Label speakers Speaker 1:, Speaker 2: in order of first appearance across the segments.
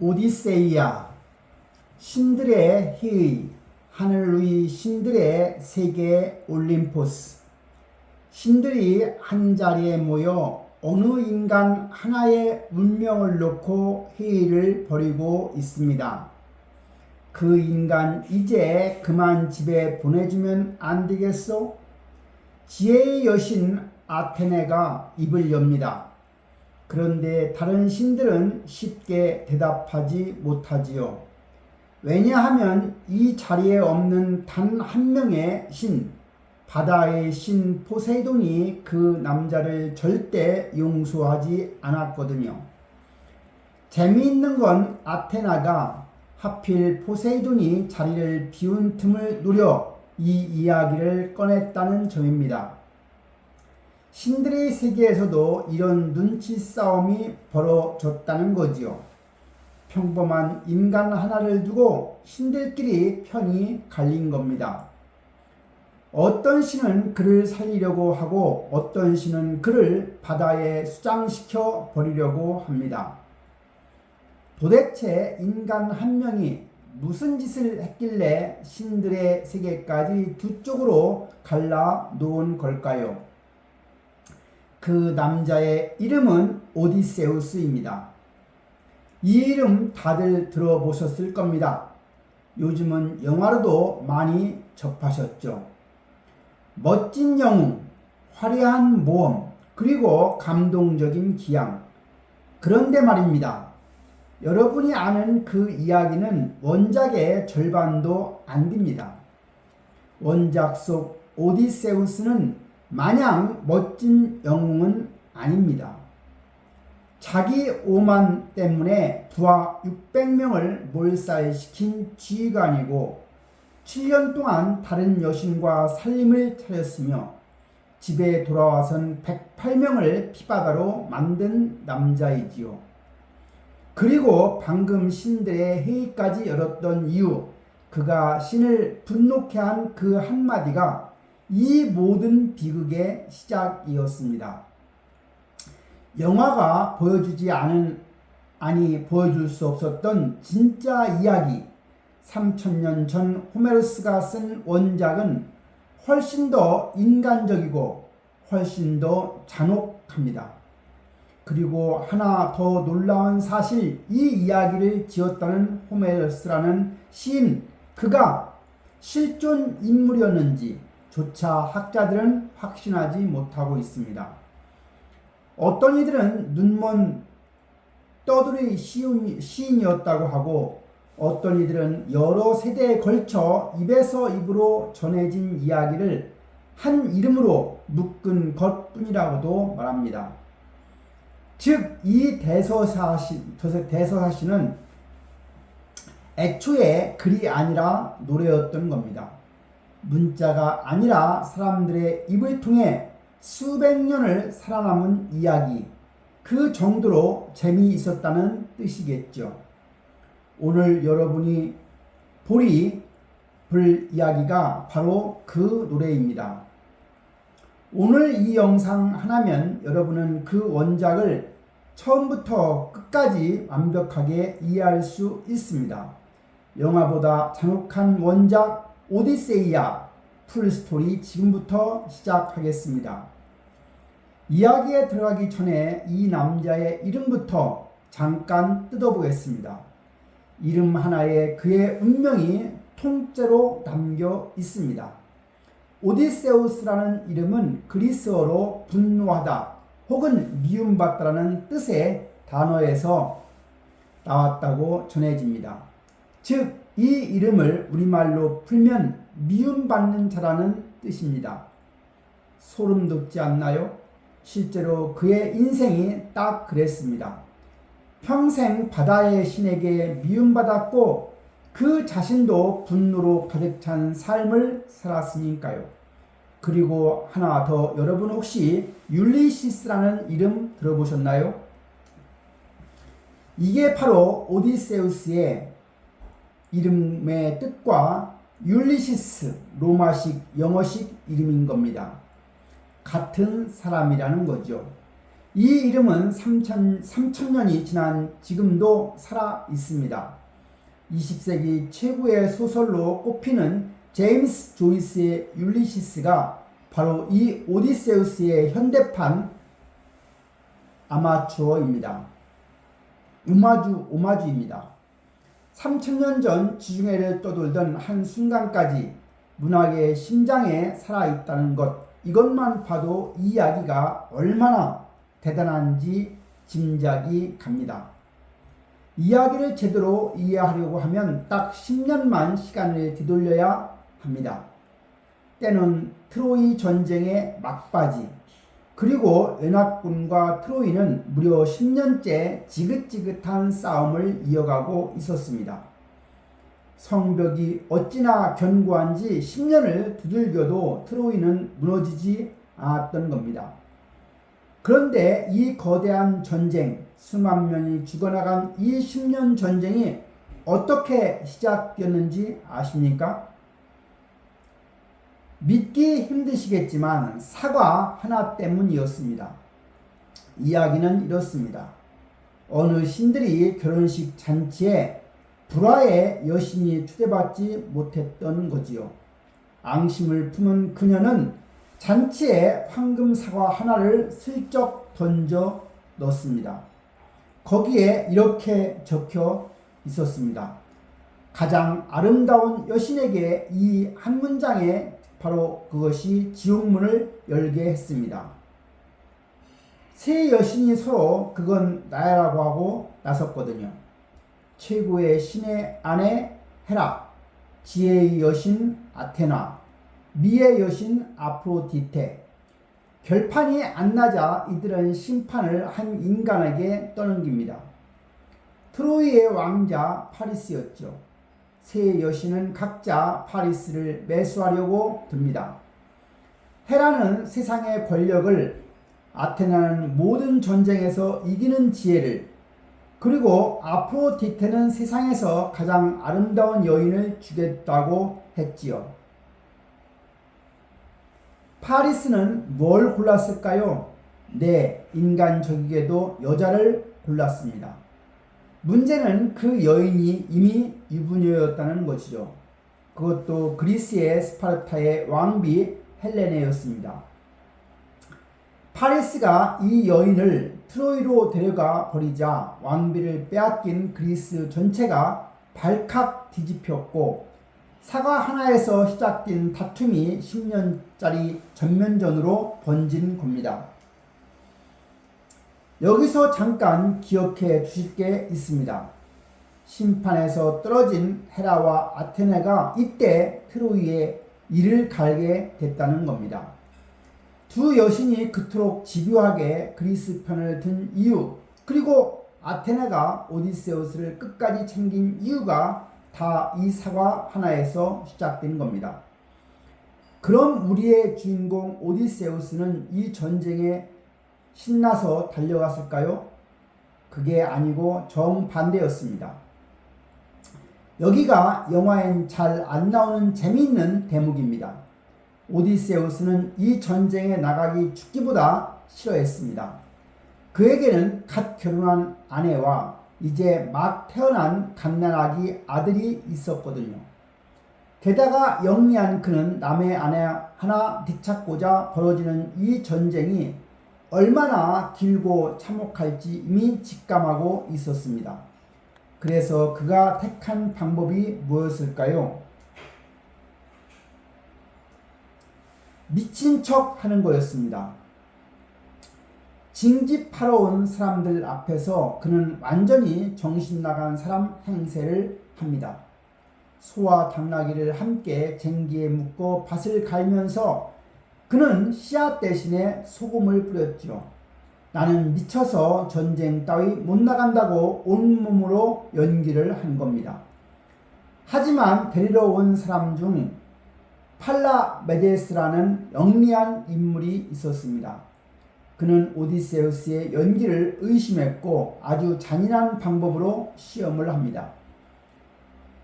Speaker 1: 오디세이아, 신들의 희의, 하늘 위 신들의 세계 올림포스. 신들이 한자리에 모여 어느 인간 하나의 운명을 놓고 회의를 벌이고 있습니다. 그 인간 이제 그만 집에 보내주면 안 되겠소? 지혜의 여신 아테네가 입을 엽니다. 그런데 다른 신들은 쉽게 대답하지 못하지요. 왜냐하면 이 자리에 없는 단 한 명의 신, 바다의 신 포세이돈이 그 남자를 절대 용서하지 않았거든요. 재미있는 건 아테나가 하필 포세이돈이 자리를 비운 틈을 노려 이 이야기를 꺼냈다는 점입니다. 신들의 세계에서도 이런 눈치 싸움이 벌어졌다는 거지요. 평범한 인간 하나를 두고 신들끼리 편이 갈린 겁니다. 어떤 신은 그를 살리려고 하고 어떤 신은 그를 바다에 수장시켜 버리려고 합니다. 도대체 인간 한 명이 무슨 짓을 했길래 신들의 세계까지 두 쪽으로 갈라 놓은 걸까요? 그 남자의 이름은 오디세우스입니다. 이 이름 다들 들어보셨을 겁니다. 요즘은 영화로도 많이 접하셨죠. 멋진 영웅, 화려한 모험, 그리고 감동적인 기양. 그런데 말입니다. 여러분이 아는 그 이야기는 원작의 절반도 안 됩니다. 원작 속 오디세우스는 마냥 멋진 영웅은 아닙니다. 자기 오만 때문에 부하 600명을 몰살시킨 지휘관이고 7년 동안 다른 여신과 살림을 차렸으며 집에 돌아와선 108명을 피바다로 만든 남자이지요. 그리고 방금 신들의 회의까지 열었던 이유, 그가 신을 분노케 한 그 한마디가 이 모든 비극의 시작이었습니다. 영화가 보여줄 수 없었던 진짜 이야기, 3000년 전 호메로스가 쓴 원작은 훨씬 더 인간적이고 훨씬 더 잔혹합니다. 그리고 하나 더 놀라운 사실, 이 이야기를 지었다는 호메로스라는 시인, 그가 실존 인물이었는지 조차 학자들은 확신하지 못하고 있습니다. 어떤 이들은 눈먼 떠돌이 시인이었다고 하고 어떤 이들은 여러 세대에 걸쳐 입에서 입으로 전해진 이야기를 한 이름으로 묶은 것뿐이라고도 말합니다. 즉, 이 대서사시는 애초에 글이 아니라 노래였던 겁니다. 문자가 아니라 사람들의 입을 통해 수백 년을 살아남은 이야기, 그 정도로 재미있었다는 뜻이겠죠. 오늘 여러분이 볼 이야기가 바로 그 노래입니다. 오늘 이 영상 하나면 여러분은 그 원작을 처음부터 끝까지 완벽하게 이해할 수 있습니다. 영화보다 잔혹한 원작 오디세이아 풀스토리 지금부터 시작하겠습니다. 이야기에 들어가기 전에 이 남자의 이름부터 잠깐 뜯어보겠습니다. 이름 하나에 그의 운명이 통째로 담겨 있습니다. 오디세우스라는 이름은 그리스어로 분노하다 혹은 미움받다라는 뜻의 단어에서 나왔다고 전해집니다. 즉, 이 이름을 우리말로 풀면 미움받는 자라는 뜻입니다. 소름 돋지 않나요? 실제로 그의 인생이 딱 그랬습니다. 평생 바다의 신에게 미움받았고 그 자신도 분노로 가득 찬 삶을 살았으니까요. 그리고 하나 더, 여러분 혹시 율리시스라는 이름 들어보셨나요? 이게 바로 오디세우스의 이름의 뜻과 율리시스, 로마식, 영어식 이름인 겁니다. 같은 사람이라는 거죠. 이 이름은 3천년이 지난 지금도 살아 있습니다. 20세기 최고의 소설로 꼽히는 제임스 조이스의 율리시스가 바로 이 오디세우스의 현대판 아마추어입니다. 오마주입니다. 3000년 전 지중해를 떠돌던 한 순간까지 문학의 심장에 살아있다는 것, 이것만 봐도 이 이야기가 얼마나 대단한지 짐작이 갑니다. 이야기를 제대로 이해하려고 하면 딱 10년만 시간을 되돌려야 합니다. 때는 트로이 전쟁의 막바지, 그리고 연합군과 트로이는 무려 10년째 지긋지긋한 싸움을 이어가고 있었습니다. 성벽이 어찌나 견고한지 10년을 두들겨도 트로이는 무너지지 않았던 겁니다. 그런데 이 거대한 전쟁, 수만 명이 죽어나간 이 10년 전쟁이 어떻게 시작되었는지 아십니까? 믿기 힘드시겠지만 사과 하나 때문이었습니다. 이야기는 이렇습니다. 어느 신들이 결혼식 잔치에 불화의 여신이 초대받지 못했던 거지요. 앙심을 품은 그녀는 잔치에 황금 사과 하나를 슬쩍 던져 넣습니다. 거기에 이렇게 적혀 있었습니다. 가장 아름다운 여신에게 이 한 문장에 바로 그것이 지옥문을 열게 했습니다. 세 여신이 서로 그건 나야라고 하고 나섰거든요. 최고의 신의 아내 헤라, 지혜의 여신 아테나, 미의 여신 아프로디테. 결판이 안 나자 이들은 심판을 한 인간에게 떠넘깁니다. 트로이의 왕자 파리스였죠. 세 여신은 각자 파리스를 매수하려고 듭니다. 헤라는 세상의 권력을, 아테나는 모든 전쟁에서 이기는 지혜를, 그리고 아프로디테는 세상에서 가장 아름다운 여인을 주겠다고 했지요. 파리스는 뭘 골랐을까요? 네, 인간적이게도 여자를 골랐습니다. 문제는 그 여인이 이미 유부녀였다는 것이죠. 그것도 그리스의 스파르타의 왕비 헬레네였습니다. 파리스가 이 여인을 트로이로 데려가 버리자 왕비를 빼앗긴 그리스 전체가 발칵 뒤집혔고, 사과 하나에서 시작된 다툼이 10년짜리 전면전으로 번진 겁니다. 여기서 잠깐 기억해 두실 게 있습니다. 심판에서 떨어진 헤라와 아테네가 이때 트로이에 이를 갈게 됐다는 겁니다. 두 여신이 그토록 집요하게 그리스 편을 든 이유, 그리고 아테네가 오디세우스를 끝까지 챙긴 이유가 다 이 사과 하나에서 시작된 겁니다. 그럼 우리의 주인공 오디세우스는 이 전쟁에 신나서 달려갔을까요? 그게 아니고 정반대였습니다. 여기가 영화엔 잘 안 나오는 재미있는 대목입니다. 오디세우스는 이 전쟁에 나가기 죽기보다 싫어했습니다. 그에게는 갓 결혼한 아내와 이제 막 태어난 갓난아기 아들이 있었거든요. 게다가 영리한 그는 남의 아내 하나 되찾고자 벌어지는 이 전쟁이 얼마나 길고 참혹할지 이미 직감하고 있었습니다. 그래서 그가 택한 방법이 무엇일까요? 미친 척 하는 거였습니다. 징집하러 온 사람들 앞에서 그는 완전히 정신 나간 사람 행세를 합니다. 소와 당나귀를 함께 쟁기에 묶어 밭을 갈면서 그는 씨앗 대신에 소금을 뿌렸지요. 나는 미쳐서 전쟁 따위 못 나간다고 온몸으로 연기를 한 겁니다. 하지만 데리러 온 사람 중 팔라메데스라는 영리한 인물이 있었습니다. 그는 오디세우스의 연기를 의심했고 아주 잔인한 방법으로 시험을 합니다.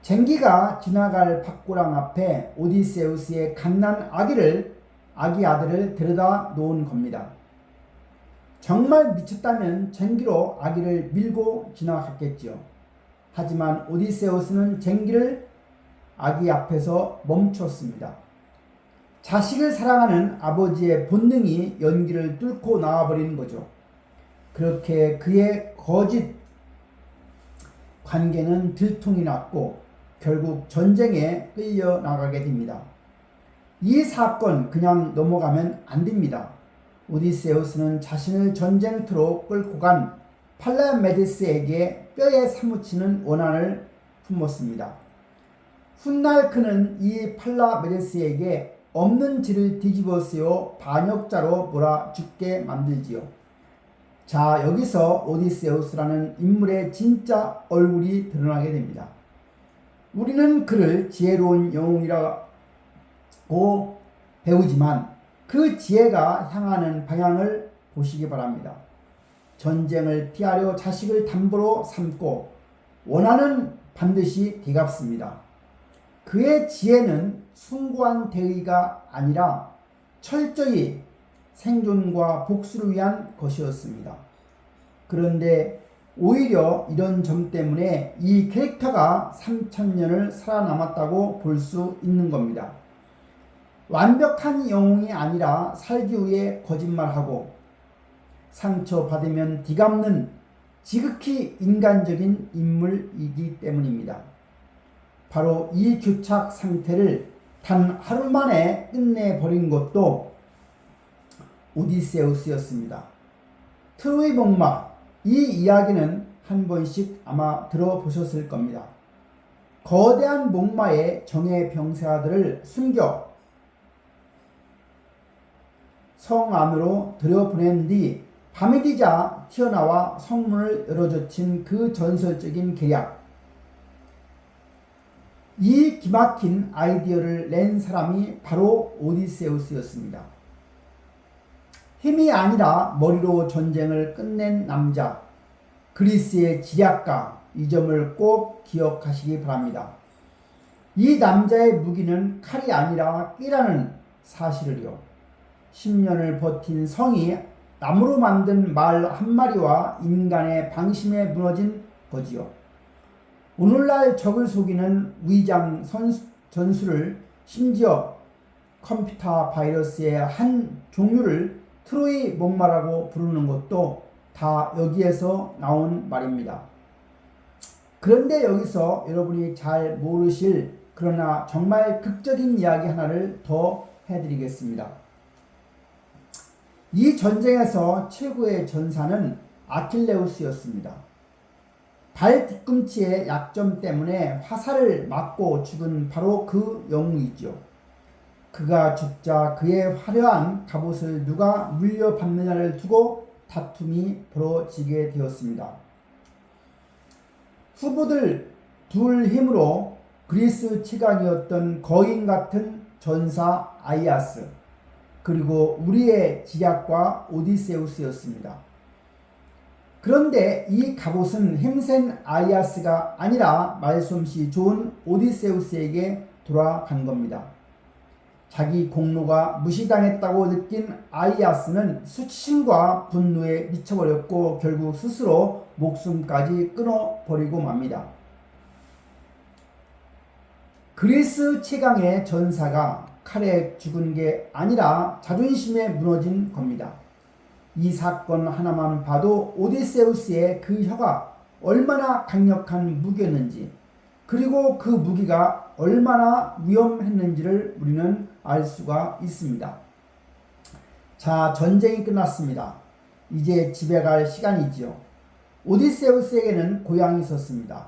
Speaker 1: 쟁기가 지나갈 밭고랑 앞에 오디세우스의 갓난 아기 아들을 데려다 놓은 겁니다. 정말 미쳤다면 쟁기로 아기를 밀고 지나갔겠지요. 하지만 오디세우스는 쟁기를 아기 앞에서 멈췄습니다. 자식을 사랑하는 아버지의 본능이 연기를 뚫고 나와버리는 거죠. 그렇게 그의 거짓 관계는 들통이 났고 결국 전쟁에 끌려나가게 됩니다. 이 사건 그냥 넘어가면 안 됩니다. 오디세우스는 자신을 전쟁터로 끌고 간 팔라메데스에게 뼈에 사무치는 원한을 품었습니다. 훗날 그는 이 팔라메데스에게 없는 질을 뒤집어 쓰여 반역자로 몰아죽게 만들지요. 자, 여기서 오디세우스라는 인물의 진짜 얼굴이 드러나게 됩니다. 우리는 그를 지혜로운 영웅이라고 배우지만 그 지혜가 향하는 방향을 보시기 바랍니다. 전쟁을 피하려 자식을 담보로 삼고 원하는 반드시 되갚습니다. 그의 지혜는 숭고한 대의가 아니라 철저히 생존과 복수를 위한 것이었습니다. 그런데 오히려 이런 점 때문에 이 캐릭터가 3000년을 살아남았다고 볼 수 있는 겁니다. 완벽한 영웅이 아니라 살기 위해 거짓말하고 상처받으면 뒤갚는 지극히 인간적인 인물이기 때문입니다. 바로 이 교착 상태를 단 하루 만에 끝내버린 것도 오디세우스였습니다. 트로이 목마, 이 이야기는 한 번씩 아마 들어보셨을 겁니다. 거대한 목마의 정예 병사들을 숨겨 성 안으로 들여보낸 뒤 밤이 되자 튀어나와 성문을 열어젖힌 그 전설적인 계략. 이 기막힌 아이디어를 낸 사람이 바로 오디세우스였습니다. 힘이 아니라 머리로 전쟁을 끝낸 남자, 그리스의 지략가, 이 점을 꼭 기억하시기 바랍니다. 이 남자의 무기는 칼이 아니라 끼라는 사실을요. 10년을 버틴 성이 나무로 만든 말 한 마리와 인간의 방심에 무너진 거지요. 오늘날 적을 속이는 위장 전술을, 심지어 컴퓨터 바이러스의 한 종류를 트로이 목마라고 부르는 것도 다 여기에서 나온 말입니다. 그런데 여기서 여러분이 잘 모르실 그러나 정말 극적인 이야기 하나를 더 해드리겠습니다. 이 전쟁에서 최고의 전사는 아킬레우스였습니다. 발 뒤꿈치의 약점 때문에 화살을 맞고 죽은 바로 그 영웅이죠. 그가 죽자 그의 화려한 갑옷을 누가 물려받느냐를 두고 다툼이 벌어지게 되었습니다. 후보들 둘 힘으로 그리스 최강이었던 거인 같은 전사 아이아스, 그리고 우리의 지략과 오디세우스였습니다. 그런데 이 갑옷은 힘센 아이아스가 아니라 말솜씨 좋은 오디세우스에게 돌아간 겁니다. 자기 공로가 무시당했다고 느낀 아이아스는 수치심과 분노에 미쳐버렸고 결국 스스로 목숨까지 끊어버리고 맙니다. 그리스 최강의 전사가 칼에 죽은 게 아니라 자존심에 무너진 겁니다. 이 사건 하나만 봐도 오디세우스의 그 혀가 얼마나 강력한 무기였는지, 그리고 그 무기가 얼마나 위험했는지를 우리는 알 수가 있습니다. 자, 전쟁이 끝났습니다. 이제 집에 갈 시간이지요. 오디세우스에게는 고향이 있었습니다.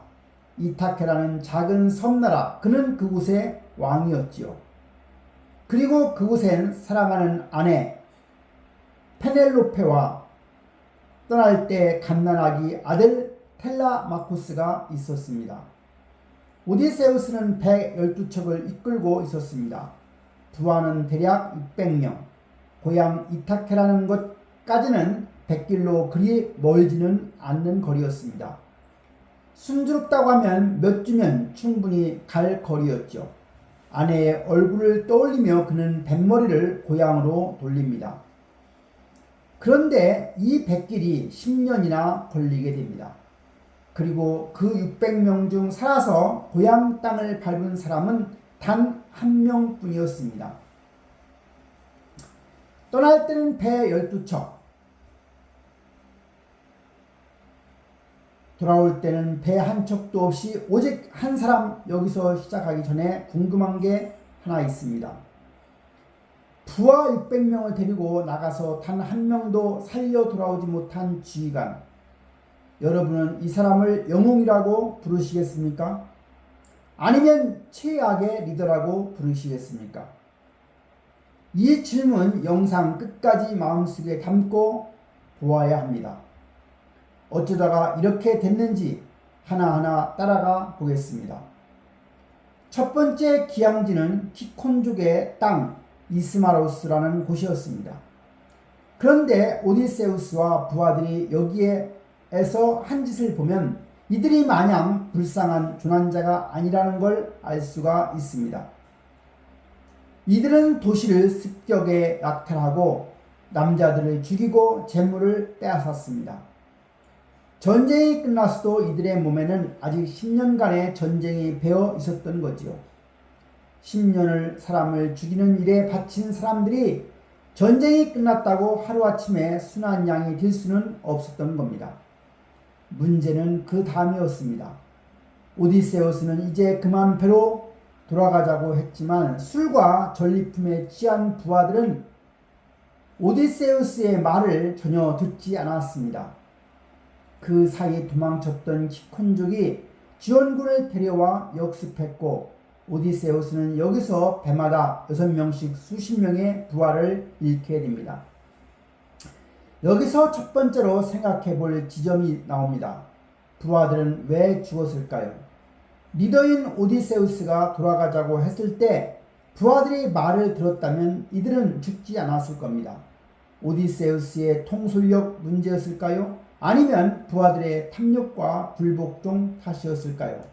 Speaker 1: 이타케라는 작은 섬나라, 그는 그곳의 왕이었지요. 그리고 그곳엔 사랑하는 아내 페넬로페와 떠날 때 갓난아기 아들 텔라마코스가 있었습니다. 오디세우스는 112척을 이끌고 있었습니다. 부하는 대략 600명, 고향 이타케라는 곳까지는 100길로 그리 멀지는 않는 거리였습니다. 순조롭다고 하면 몇 주면 충분히 갈 거리였죠. 아내의 얼굴을 떠올리며 그는 뱃머리를 고향으로 돌립니다. 그런데 이 백길이 10년이나 걸리게 됩니다. 그리고 그 600명 중 살아서 고향 땅을 밟은 사람은 단 한 명뿐이었습니다. 떠날 때는 배 12척, 돌아올 때는 배 한 척도 없이 오직 한 사람. 여기서 시작하기 전에 궁금한 게 하나 있습니다. 부하 600명을 데리고 나가서 단 한 명도 살려 돌아오지 못한 지휘관. 여러분은 이 사람을 영웅이라고 부르시겠습니까? 아니면 최악의 리더라고 부르시겠습니까? 이 질문 영상 끝까지 마음속에 담고 보아야 합니다. 어쩌다가 이렇게 됐는지 하나하나 따라가 보겠습니다. 첫 번째 기항지는 키콘족의 땅 이스마로스라는 곳이었습니다. 그런데 오디세우스와 부하들이 여기에서 한 짓을 보면 이들이 마냥 불쌍한 조난자가 아니라는 걸 알 수가 있습니다. 이들은 도시를 습격에 약탈하고 남자들을 죽이고 재물을 빼앗았습니다. 전쟁이 끝났어도 이들의 몸에는 아직 10년간의 전쟁이 배어 있었던 거지요. 10년을 사람을 죽이는 일에 바친 사람들이 전쟁이 끝났다고 하루아침에 순한 양이 될 수는 없었던 겁니다. 문제는 그 다음이었습니다. 오디세우스는 이제 그만 배로 돌아가자고 했지만 술과 전리품에 취한 부하들은 오디세우스의 말을 전혀 듣지 않았습니다. 그 사이 도망쳤던 키콘족이 지원군을 데려와 역습했고 오디세우스는 여기서 배마다 6명씩 수십 명의 부하를 잃게 됩니다. 여기서 첫 번째로 생각해 볼 지점이 나옵니다. 부하들은 왜 죽었을까요? 리더인 오디세우스가 돌아가자고 했을 때 부하들이 말을 들었다면 이들은 죽지 않았을 겁니다. 오디세우스의 통솔력 문제였을까요? 아니면 부하들의 탐욕과 불복종 탓이었을까요?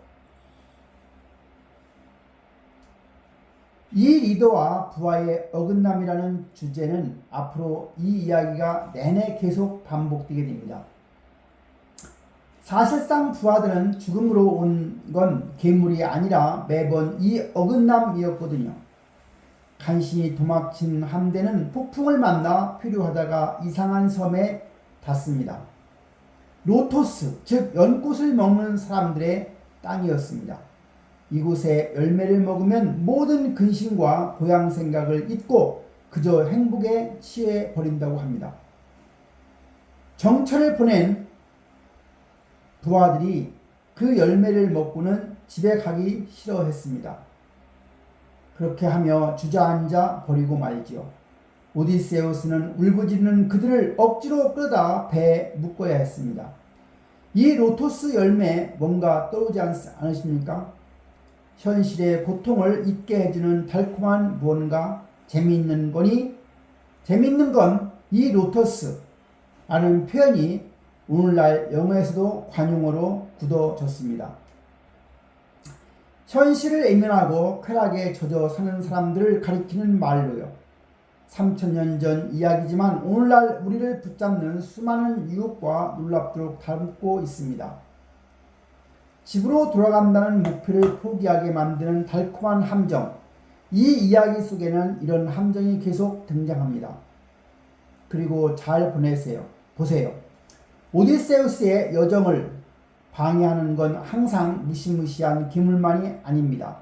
Speaker 1: 이 리더와 부하의 어긋남이라는 주제는 앞으로 이 이야기가 내내 계속 반복되게 됩니다. 사실상 부하들은 죽음으로 온 건 괴물이 아니라 매번 이 어긋남이었거든요. 간신히 도망친 함대는 폭풍을 만나 표류하다가 이상한 섬에 닿습니다. 로토스, 즉 연꽃을 먹는 사람들의 땅이었습니다. 이곳에 열매를 먹으면 모든 근심과 고향 생각을 잊고 그저 행복에 취해 버린다고 합니다. 정처를 보낸 부하들이 그 열매를 먹고는 집에 가기 싫어했습니다. 그렇게 하며 주저앉아 버리고 말지요. 오디세우스는 울부짖는 그들을 억지로 끌어다 배에 묶어야 했습니다. 이 로토스 열매 뭔가 떠오르지 않으십니까? 현실의 고통을 잊게 해주는 달콤한 무언가. 재미있는 건 이 로토스라는 표현이 오늘날 영어에서도 관용어로 굳어졌습니다. 현실을 외면하고 쾌락에 젖어 사는 사람들을 가리키는 말로요. 3000년 전 이야기지만 오늘날 우리를 붙잡는 수많은 유혹과 놀랍도록 닮고 있습니다. 집으로 돌아간다는 목표를 포기하게 만드는 달콤한 함정. 이 이야기 속에는 이런 함정이 계속 등장합니다. 그리고 잘 보세요. 오디세우스의 여정을 방해하는 건 항상 무시무시한 괴물만이 아닙니다.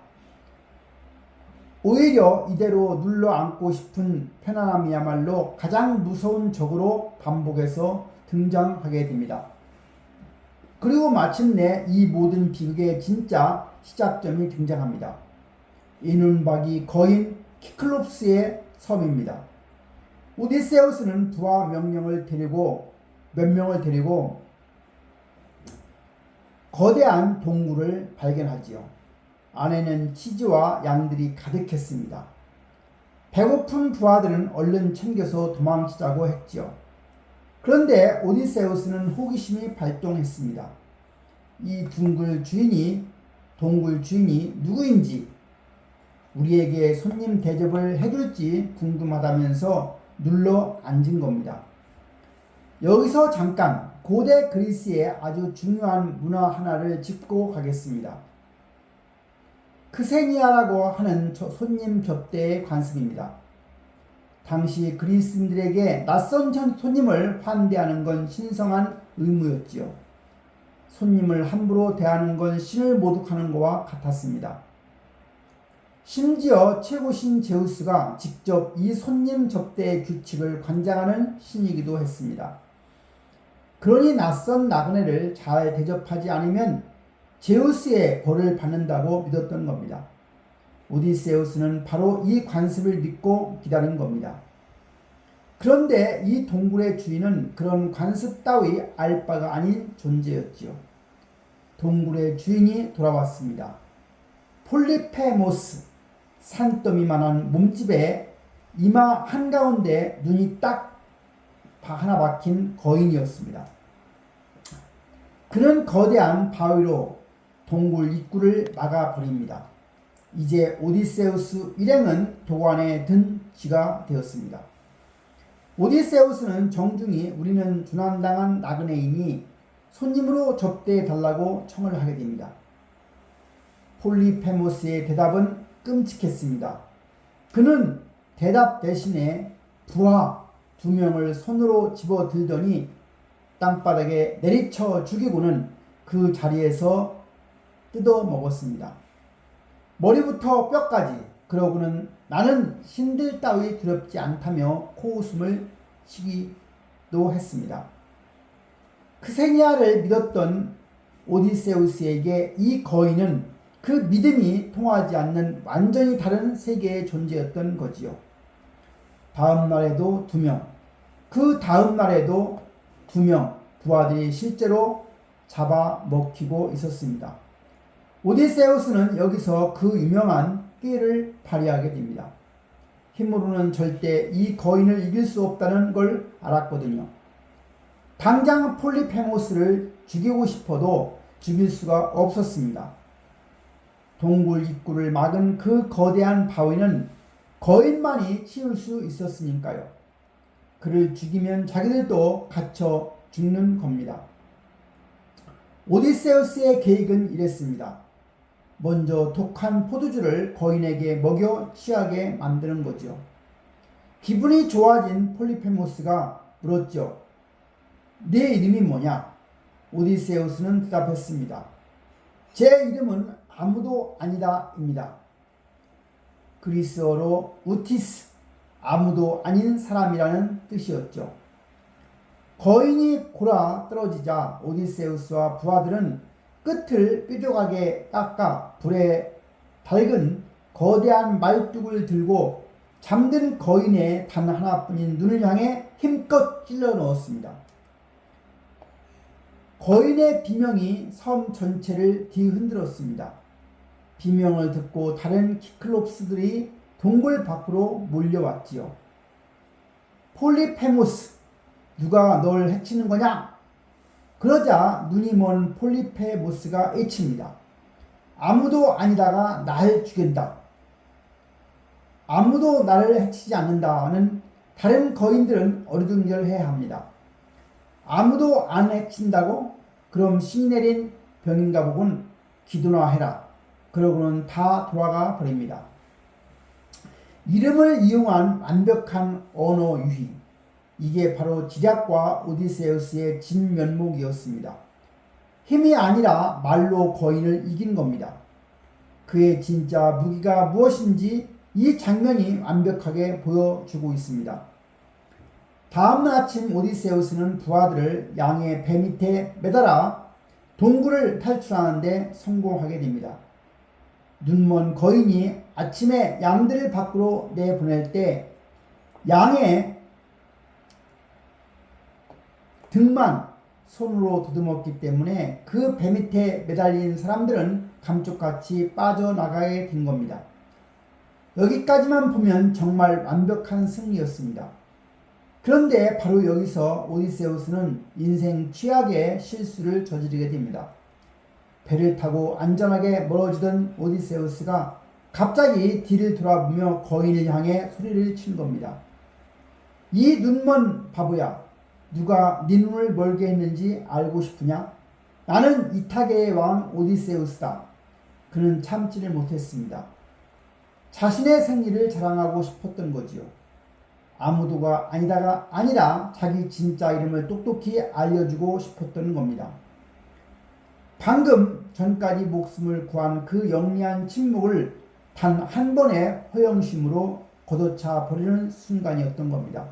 Speaker 1: 오히려 이대로 눌러앉고 싶은 편안함이야말로 가장 무서운 적으로 반복해서 등장하게 됩니다. 그리고 마침내 이 모든 비극의 진짜 시작점이 등장합니다. 이눈박이 거인 키클롭스의 섬입니다. 오디세우스는 부하 몇 명을 데리고 거대한 동굴을 발견하지요. 안에는 치즈와 양들이 가득했습니다. 배고픈 부하들은 얼른 챙겨서 도망치자고 했지요. 그런데 오디세우스는 호기심이 발동했습니다. 이 동굴 주인이 누구인지, 우리에게 손님 대접을 해줄지 궁금하다면서 눌러 앉은 겁니다. 여기서 잠깐 고대 그리스의 아주 중요한 문화 하나를 짚고 가겠습니다. 크세니아라고 하는 손님 접대의 관습입니다. 당시 그리스인들에게 낯선 손님을 환대하는 건 신성한 의무였지요. 손님을 함부로 대하는 건 신을 모독하는 것과 같았습니다. 심지어 최고신 제우스가 직접 이 손님 접대의 규칙을 관장하는 신이기도 했습니다. 그러니 낯선 나그네를 잘 대접하지 않으면 제우스의 벌을 받는다고 믿었던 겁니다. 오디세우스는 바로 이 관습을 믿고 기다린 겁니다. 그런데 이 동굴의 주인은 그런 관습 따위 알 바가 아닌 존재였지요. 동굴의 주인이 돌아왔습니다. 폴리페모스, 산더미만한 몸집에 이마 한가운데 눈이 딱 하나 박힌 거인이었습니다. 그는 거대한 바위로 동굴 입구를 막아버립니다. 이제 오디세우스 일행은 도관에 든 쥐가 되었습니다. 오디세우스는 정중히 우리는 조난당한 나그네이니 손님으로 접대해달라고 청을 하게 됩니다. 폴리페모스의 대답은 끔찍했습니다. 그는 대답 대신에 부하 2명을 손으로 집어들더니 땅바닥에 내리쳐 죽이고는 그 자리에서 뜯어 먹었습니다. 머리부터 뼈까지. 그러고는 나는 신들 따위 두렵지 않다며 코웃음을 치기도 했습니다. 크세니아를 믿었던 오디세우스에게 이 거인은 그 믿음이 통하지 않는 완전히 다른 세계의 존재였던 거지요. 다음 날에도 2명, 그 다음 날에도 2명 부하들이 실제로 잡아먹히고 있었습니다. 오디세우스는 여기서 그 유명한 끼를 발휘하게 됩니다. 힘으로는 절대 이 거인을 이길 수 없다는 걸 알았거든요. 당장 폴리페모스를 죽이고 싶어도 죽일 수가 없었습니다. 동굴 입구를 막은 그 거대한 바위는 거인만이 치울 수 있었으니까요. 그를 죽이면 자기들도 갇혀 죽는 겁니다. 오디세우스의 계획은 이랬습니다. 먼저 독한 포도주를 거인에게 먹여 취하게 만드는 거죠. 기분이 좋아진 폴리페모스가 물었죠. 네 이름이 뭐냐? 오디세우스는 대답했습니다. 제 이름은 아무도 아니다입니다. 그리스어로 우티스, 아무도 아닌 사람이라는 뜻이었죠. 거인이 골아 떨어지자 오디세우스와 부하들은 끝을 뾰족하게 깎아 불에 달근 거대한 말뚝을 들고 잠든 거인의 단 하나뿐인 눈을 향해 힘껏 찔러 넣었습니다. 거인의 비명이 섬 전체를 뒤흔들었습니다. 비명을 듣고 다른 키클롭스들이 동굴 밖으로 몰려왔지요. 폴리페모스, 누가 널 해치는 거냐? 그러자 눈이 먼 폴리페모스가 외칩니다. 아무도 아니다가 날 죽인다. 아무도 나를 해치지 않는다는 다른 거인들은 어리둥절해야 합니다. 아무도 안 해친다고? 그럼 신이 내린 병인가 보군. 기도나 해라. 그러고는 다 돌아가 버립니다. 이름을 이용한 완벽한 언어 유희. 이게 바로 지략과 오디세우스의 진면목이었습니다. 힘이 아니라 말로 거인을 이긴 겁니다. 그의 진짜 무기가 무엇인지 이 장면이 완벽하게 보여주고 있습니다. 다음날 아침 오디세우스는 부하들을 양의 배 밑에 매달아 동굴을 탈출하는데 성공하게 됩니다. 눈먼 거인이 아침에 양들을 밖으로 내보낼 때 양의 등만 손으로 더듬었기 때문에 그 배 밑에 매달린 사람들은 감쪽같이 빠져나가게 된 겁니다. 여기까지만 보면 정말 완벽한 승리였습니다. 그런데 바로 여기서 오디세우스는 인생 최악의 실수를 저지르게 됩니다. 배를 타고 안전하게 멀어지던 오디세우스가 갑자기 뒤를 돌아보며 거인을 향해 소리를 친 겁니다. 이 눈먼 바보야, 누가 네 눈을 멀게 했는지 알고 싶으냐? 나는 이타계의 왕 오디세우스다. 그는 참지를 못했습니다. 자신의 생리를 자랑하고 싶었던 거지요. 아무도가 아니다가 아니라 자기 진짜 이름을 똑똑히 알려주고 싶었던 겁니다. 방금 전까지 목숨을 구한 그 영리한 침묵을 단 한 번의 허영심으로 걷어차 버리는 순간이었던 겁니다.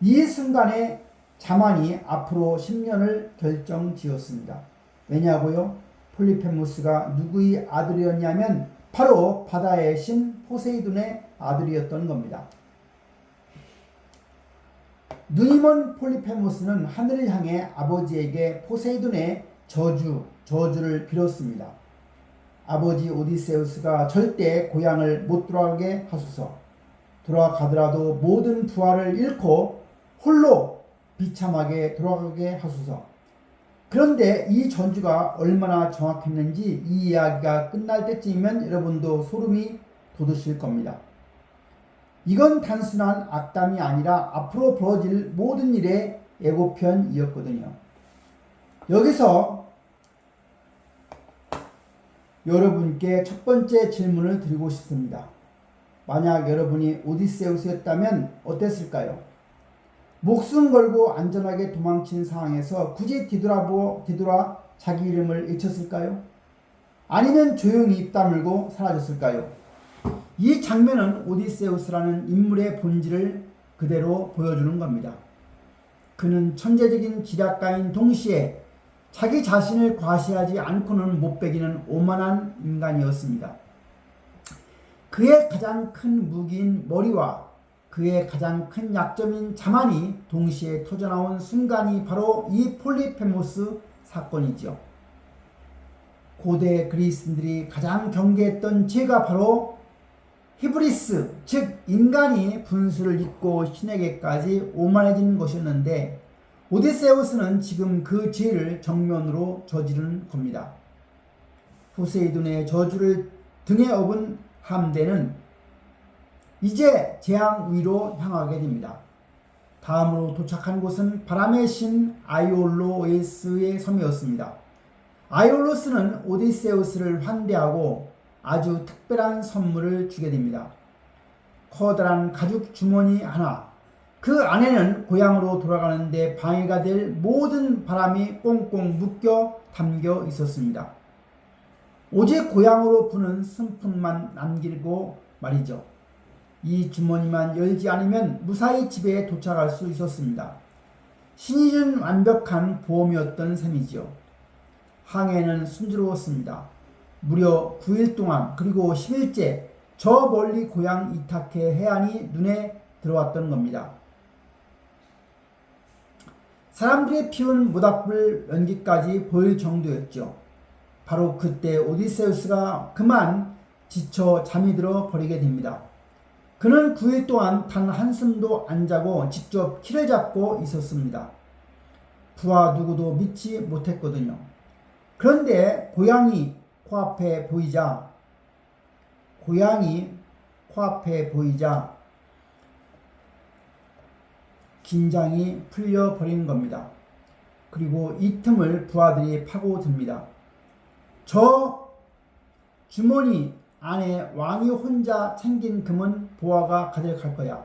Speaker 1: 이 순간에 자만이 앞으로 10년을 결정지었습니다. 왜냐고요? 폴리페모스가 누구의 아들이었냐면 바로 바다의 신 포세이돈의 아들이었던 겁니다. 눈이 먼 폴리페모스는 하늘을 향해 아버지에게 포세이돈의 저주를 빌었습니다. 아버지 오디세우스가 절대 고향을 못 돌아가게 하소서. 돌아가더라도 모든 부하를 잃고 홀로 비참하게 돌아가게 하소서. 그런데 이 전주가 얼마나 정확했는지 이 이야기가 끝날 때쯤이면 여러분도 소름이 돋으실 겁니다. 이건 단순한 악담이 아니라 앞으로 벌어질 모든 일의 예고편이었거든요. 여기서 여러분께 첫 번째 질문을 드리고 싶습니다. 만약 여러분이 오디세우스였다면 어땠을까요? 목숨 걸고 안전하게 도망친 상황에서 굳이 뒤돌아 자기 이름을 외쳤을까요? 아니면 조용히 입 다물고 사라졌을까요? 이 장면은 오디세우스라는 인물의 본질을 그대로 보여주는 겁니다. 그는 천재적인 지략가인 동시에 자기 자신을 과시하지 않고는 못 배기는 오만한 인간이었습니다. 그의 가장 큰 무기인 머리와 그의 가장 큰 약점인 자만이 동시에 터져나온 순간이 바로 이 폴리페모스 사건이죠. 고대 그리스인들이 가장 경계했던 죄가 바로 히브리스, 즉 인간이 분수를 잇고 신에게까지 오만해진 것이었는데 오디세우스는 지금 그 죄를 정면으로 저지른 겁니다. 포세이돈의 저주를 등에 업은 함대는 이제 재앙 위로 향하게 됩니다. 다음으로 도착한 곳은 바람의 신 아이올로스의 섬이었습니다. 아이올로스는 오디세우스를 환대하고 아주 특별한 선물을 주게 됩니다. 커다란 가죽 주머니 하나, 그 안에는 고향으로 돌아가는데 방해가 될 모든 바람이 꽁꽁 묶여 담겨 있었습니다. 오직 고향으로 부는 승풍만 남기고 말이죠. 이 주머니만 열지 않으면 무사히 집에 도착할 수 있었습니다. 신이 준 완벽한 보험이었던 셈이지요. 항해는 순조로웠습니다. 무려 9일 동안 그리고 10일째 저 멀리 고향 이타케 해안이 눈에 들어왔던 겁니다. 사람들이 피운 모닥불 연기까지 보일 정도였죠. 바로 그때 오디세우스가 그만 지쳐 잠이 들어 버리게 됩니다. 그는 9일 동안 단 한숨도 안 자고 직접 키를 잡고 있었습니다. 부하 누구도 믿지 못했거든요. 그런데 고향이 코앞에 보이자 긴장이 풀려버린 겁니다. 그리고 이 틈을 부하들이 파고듭니다. 저 주머니 안에 왕이 혼자 챙긴 금은 보아가 가져갈 거야.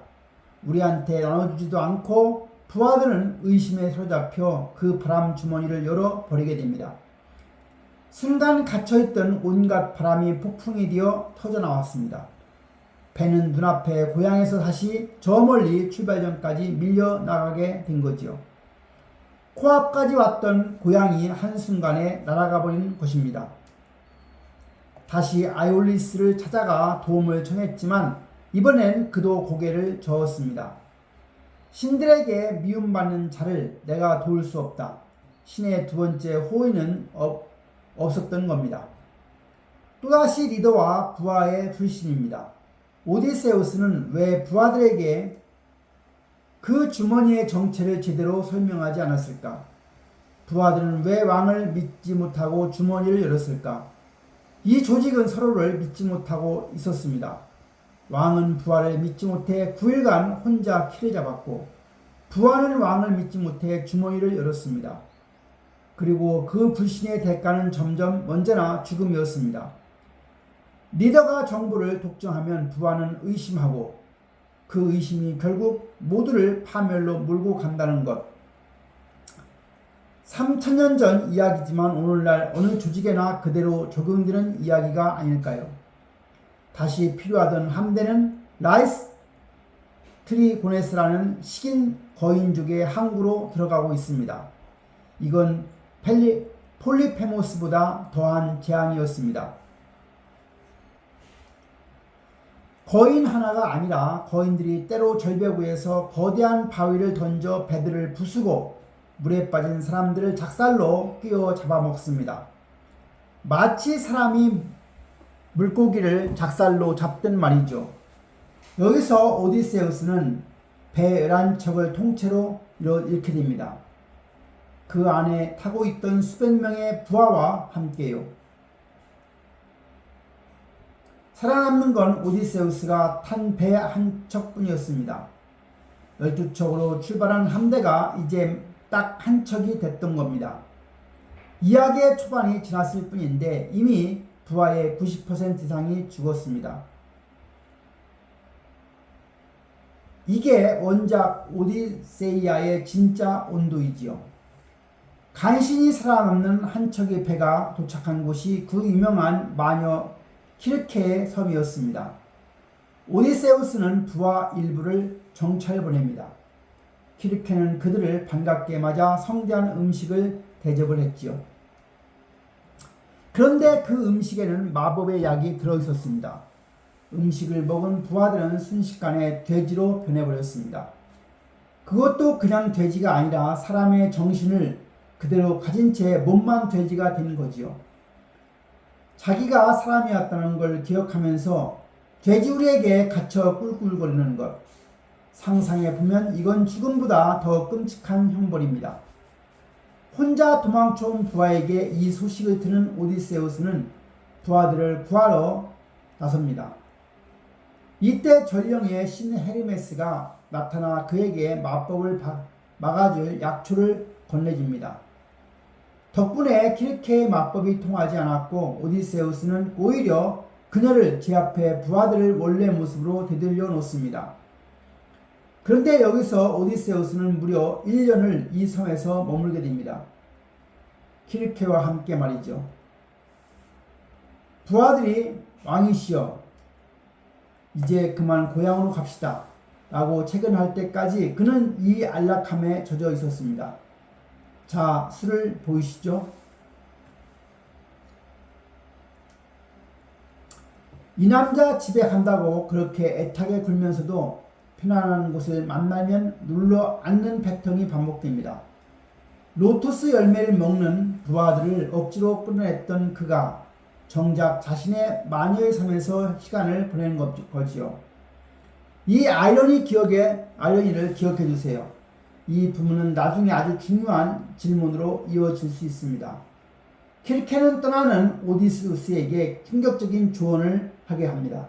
Speaker 1: 우리한테 나눠주지도 않고 부하들은 의심에 사로잡혀 그 바람 주머니를 열어버리게 됩니다. 순간 갇혀있던 온갖 바람이 폭풍이 되어 터져나왔습니다. 배는 눈앞에 고향에서 다시 저 멀리 출발점까지 밀려나가게 된 거지요. 코앞까지 왔던 고향이 한순간에 날아가 버린 것입니다. 다시 아이올리스를 찾아가 도움을 청했지만 이번엔 그도 고개를 저었습니다. 신들에게 미움받는 자를 내가 도울 수 없다. 신의 두 번째 호의는 없었던 겁니다. 또다시 리더와 부하의 불신입니다. 오디세우스는 왜 부하들에게 그 주머니의 정체를 제대로 설명하지 않았을까? 부하들은 왜 왕을 믿지 못하고 주머니를 열었을까? 이 조직은 서로를 믿지 못하고 있었습니다. 왕은 부하를 믿지 못해 9일간 혼자 키를 잡았고 부하는 왕을 믿지 못해 주머니를 열었습니다. 그리고 그 불신의 대가는 점점 언제나 죽음이었습니다. 리더가 정보를 독점하면 부하는 의심하고 그 의심이 결국 모두를 파멸로 몰고 간다는 것. 3000년 전 이야기지만 오늘날 어느 조직에나 그대로 적용되는 이야기가 아닐까요? 다시 필요하던 함대는 라이스 트리고네스라는 식인 거인족의 항구로 들어가고 있습니다. 이건 폴리페모스보다 더한 재앙이었습니다. 거인 하나가 아니라 거인들이 때로 절벽 위에서 거대한 바위를 던져 배들을 부수고 물에 빠진 사람들을 작살로 끼워 잡아먹습니다. 마치 사람이 물고기를 작살로 잡든 말이죠. 여기서 오디세우스는 배 11척을 통째로 잃게 됩니다. 그 안에 타고 있던 수백 명의 부하와 함께요. 살아남는 건 오디세우스가 탄 배 한 척뿐이었습니다. 12척으로 출발한 함대가 이제 딱 한 척이 됐던 겁니다. 이야기의 초반이 지났을 뿐인데 이미 부하의 90% 이상이 죽었습니다. 이게 원작 오디세이아의 진짜 온도이지요. 간신히 살아남는 한 척의 배가 도착한 곳이 그 유명한 마녀 키르케의 섬이었습니다. 오디세우스는 부하 일부를 정찰 보냅니다. 키르케는 그들을 반갑게 맞아 성대한 음식을 대접을 했지요. 그런데 그 음식에는 마법의 약이 들어있었습니다. 음식을 먹은 부하들은 순식간에 돼지로 변해버렸습니다. 그것도 그냥 돼지가 아니라 사람의 정신을 그대로 가진 채 몸만 돼지가 된 거지요. 자기가 사람이었다는 걸 기억하면서 돼지우리에게 갇혀 꿀꿀거리는 것. 상상해보면 이건 죽음보다 더 끔찍한 형벌입니다. 혼자 도망쳐온 부하에게 이 소식을 들은 오디세우스는 부하들을 구하러 나섭니다. 이때 전령의 신 헤르메스가 나타나 그에게 마법을 막아줄 약초를 건네줍니다. 덕분에 키르케의 마법이 통하지 않았고 오디세우스는 오히려 그녀를 제압해 부하들을 원래 모습으로 되돌려 놓습니다. 그런데 여기서 오디세우스는 무려 1년을 이 섬에서 머물게 됩니다. 키르케와 함께 말이죠. 부하들이 왕이시여 이제 그만 고향으로 갑시다 라고 채근할 때까지 그는 이 안락함에 젖어 있었습니다. 자, 술을 보이시죠? 이 남자 집에 간다고 그렇게 애타게 굴면서도 편안한 곳을 만나면 눌러 앉는 패턴이 반복됩니다. 로토스 열매를 먹는 부하들을 억지로 끌어냈던 그가 정작 자신의 마녀의 섬에서 시간을 보내는 거지요. 이 아이러니를 기억해 주세요. 이 부분은 나중에 아주 중요한 질문으로 이어질 수 있습니다. 키르케는 떠나는 오디세우스에게 충격적인 조언을 하게 합니다.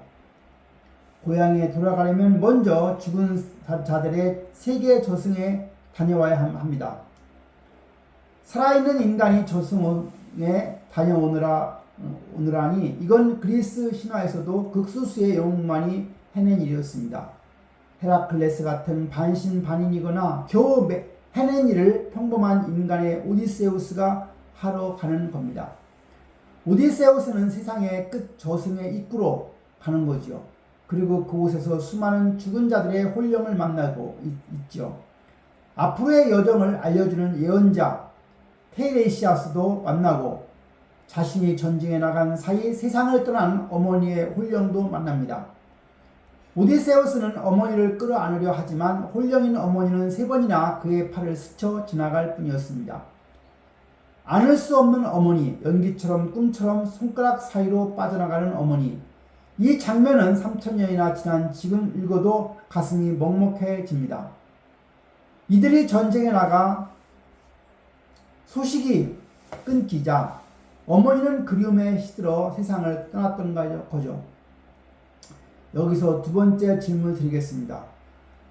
Speaker 1: 고향에 돌아가려면 먼저 죽은 자들의 세계 저승에 다녀와야 합니다. 살아있는 인간이 저승에 다녀오느라니 이건 그리스 신화에서도 극소수의 영웅만이 해낸 일이었습니다. 헤라클레스 같은 반신반인이거나 겨우 해낸 일을 평범한 인간의 오디세우스가 하러 가는 겁니다. 오디세우스는 세상의 끝 저승의 입구로 가는 거죠. 그리고 그곳에서 수많은 죽은 자들의 혼령을 만나고 있죠. 앞으로의 여정을 알려주는 예언자 테이레시아스도 만나고 자신이 전쟁에 나간 사이 세상을 떠난 어머니의 혼령도 만납니다. 오디세우스는 어머니를 끌어안으려 하지만 혼령인 어머니는 3번이나 그의 팔을 스쳐 지나갈 뿐이었습니다. 안을 수 없는 어머니, 연기처럼 꿈처럼 손가락 사이로 빠져나가는 어머니. 이 장면은 3000년이나 지난 지금 읽어도 가슴이 먹먹해집니다. 이들이 전쟁에 나가 소식이 끊기자 어머니는 그리움에 시들어 세상을 떠났던 거죠. 여기서 두 번째 질문을 드리겠습니다.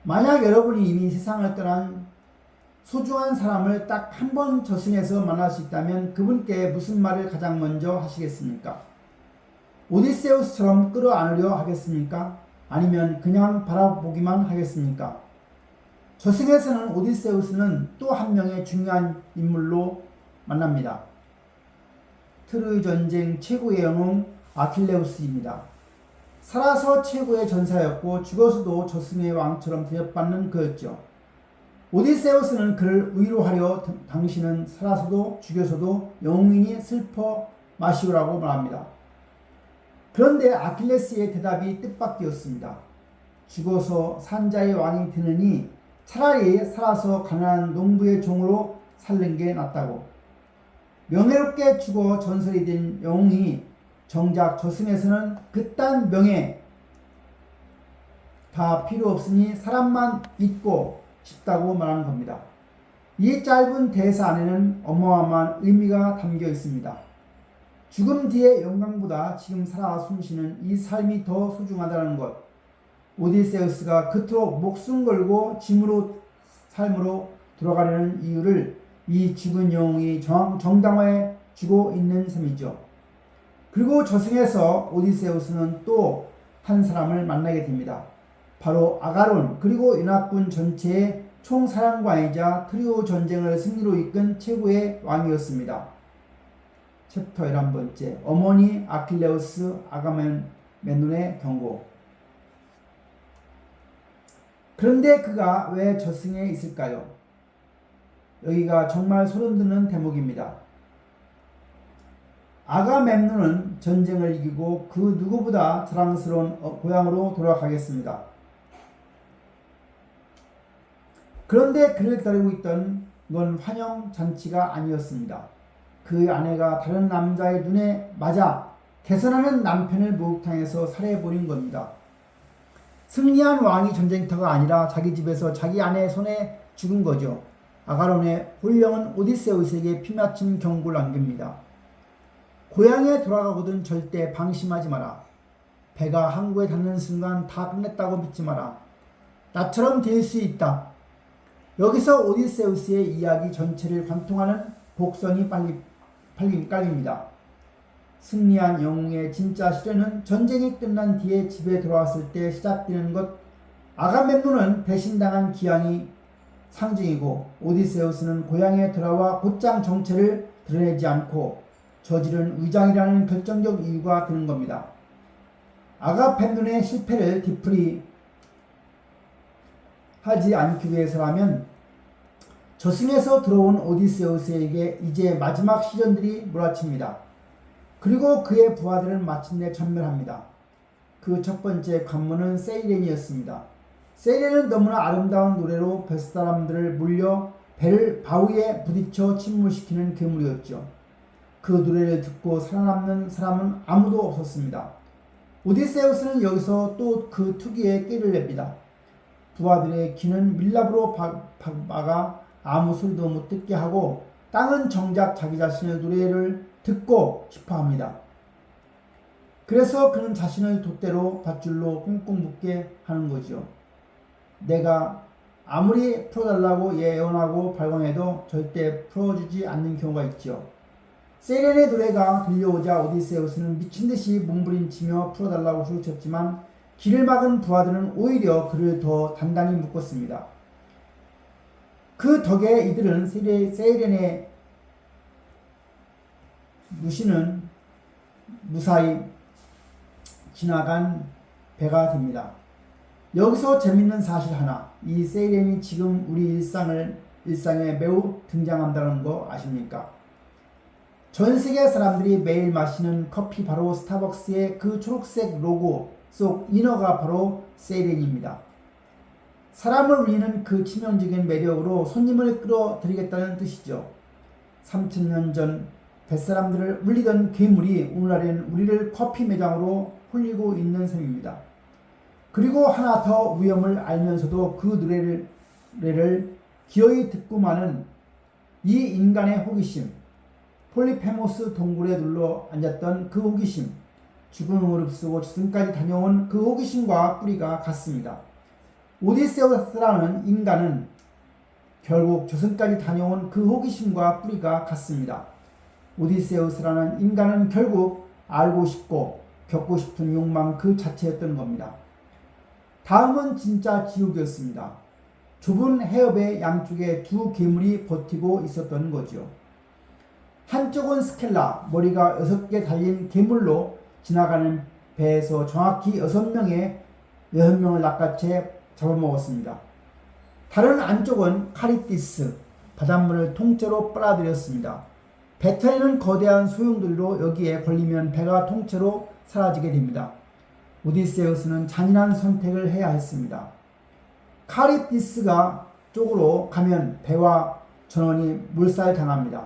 Speaker 1: 만약 여러분이 이미 세상을 떠난 소중한 사람을 딱 한 번 저승에서 만날 수 있다면 그분께 무슨 말을 가장 먼저 하시겠습니까? 오디세우스처럼 끌어안으려 하겠습니까? 아니면 그냥 바라보기만 하겠습니까? 저승에서는 오디세우스는 또 한 명의 중요한 인물로 만납니다. 트로이 전쟁 최고의 영웅 아킬레우스입니다. 살아서 최고의 전사였고 죽어서도 저승의 왕처럼 대접받는 그였죠. 오디세우스는 그를 위로하려 당신은 살아서도 죽여서도 영웅이니 슬퍼 마시오라고 말합니다. 그런데 아킬레스의 대답이 뜻밖이었습니다. 죽어서 산자의 왕이 되느니 차라리 살아서 가난한 농부의 종으로 살는 게 낫다고. 명예롭게 죽어 전설이 된 영웅이 정작 저승에서는 그딴 명예 다 필요 없으니 사람만 잊고 싶다고 말하는 겁니다. 이 짧은 대사 안에는 어마어마한 의미가 담겨 있습니다. 죽음 뒤의 영광보다 지금 살아 숨쉬는 이 삶이 더 소중하다는 것. 오디세우스가 그토록 목숨 걸고 삶으로 돌아가려는 이유를 이 죽은 영웅이 정당화해 주고 있는 셈이죠. 그리고 저승에서 오디세우스는 또 한 사람을 만나게 됩니다. 바로 아가론 그리고 연합군 전체의 총사령관이자 트리오 전쟁을 승리로 이끈 최고의 왕이었습니다. 챕터 11번째 어머니 아킬레우스 아가멤논의 경고. 그런데 그가 왜 저승에 있을까요? 여기가 정말 소름돋는 대목입니다. 아가멤논은 전쟁을 이기고 그 누구보다 자랑스러운 고향으로 돌아가겠습니다. 그런데 그를 기다리고 있던 건 환영 잔치가 아니었습니다. 그 아내가 다른 남자의 눈에 맞아 개선하는 남편을 목욕탕에서 살해해버린 겁니다. 승리한 왕이 전쟁터가 아니라 자기 집에서 자기 아내 손에 죽은 거죠. 아가론의 혼령은 오디세우스에게 피맞춤 경고를 남깁니다. 고향에 돌아가거든 절대 방심하지 마라. 배가 항구에 닿는 순간 다 끝냈다고 믿지 마라. 나처럼 될 수 있다. 여기서 오디세우스의 이야기 전체를 관통하는 곡선이 깔립니다. 승리한 영웅의 진짜 시련은 전쟁이 끝난 뒤에 집에 돌아왔을 때 시작되는 것. 아가멤논은 배신당한 기왕이 상징이고 오디세우스는 고향에 돌아와 곧장 정체를 드러내지 않고 저지른 위장이라는 결정적 이유가 되는 겁니다. 아가멤논의 실패를 뒤풀이 하지 않기 위해서라면 저승에서 들어온 오디세우스에게 이제 마지막 시련들이 몰아칩니다. 그리고 그의 부하들은 마침내 전멸합니다. 그 첫 번째 관문은 세이렌이었습니다. 세이렌은 너무나 아름다운 노래로 뱃사람들을 물려 배를 바위에 부딪혀 침몰시키는 괴물이었죠. 그 노래를 듣고 살아남는 사람은 아무도 없었습니다. 오디세우스는 여기서 또 그 특유의 꾀를 냅니다. 부하들의 귀는 밀랍으로 막아 아무 소리도 못 듣게 하고 땅은 정작 자기 자신의 노래를 듣고 싶어 합니다. 그래서 그는 자신을 돛대로 밧줄로 꽁꽁 묶게 하는 거죠. 내가 아무리 풀어달라고 예언하고 발광해도 절대 풀어주지 않는 경우가 있죠. 세이렌의 노래가 들려오자 오디세우스는 미친듯이 몸부림치며 풀어달라고 소리쳤지만 길을 막은 부하들은 오히려 그를 더 단단히 묶었습니다. 그 덕에 이들은 세이렌의 무시는 무사히 지나간 배가 됩니다. 여기서 재밌는 사실 하나. 이 세이렌이 지금 우리 일상에 매우 등장한다는 거 아십니까? 전 세계 사람들이 매일 마시는 커피 바로 스타벅스의 그 초록색 로고 속 인어가 바로 세이렌입니다. 사람을 울리는 그 치명적인 매력으로 손님을 끌어들이겠다는 뜻이죠. 3000년 전 뱃사람들을 울리던 괴물이 오늘날엔 우리를 커피 매장으로 홀리고 있는 셈입니다. 그리고 하나 더 위험을 알면서도 그 노래를 기어이 듣고 마는 이 인간의 호기심, 폴리페모스 동굴에 눌러 앉았던 그 호기심, 죽음을 흡수고 저승까지 다녀온 그 호기심과 뿌리가 같습니다. 오디세우스라는 인간은 결국 조선까지 다녀온 그 호기심과 뿌리가 같습니다. 오디세우스라는 인간은 결국 알고 싶고 겪고 싶은 욕망 그 자체였던 겁니다. 다음은 진짜 지옥이었습니다. 좁은 해협의 양쪽에 두 괴물이 버티고 있었던 거죠. 한쪽은 스켈라, 머리가 6개 달린 괴물로 지나가는 배에서 정확히 6명을 낚아채 잡아먹었습니다. 다른 안쪽은 카리티스, 바닷물을 통째로 빨아들였습니다. 배터리는 거대한 소용돌이로 여기에 걸리면 배가 통째로 사라지게 됩니다. 오디세우스는 잔인한 선택을 해야 했습니다. 카리티스가 쪽으로 가면 배와 전원이 몰살당합니다.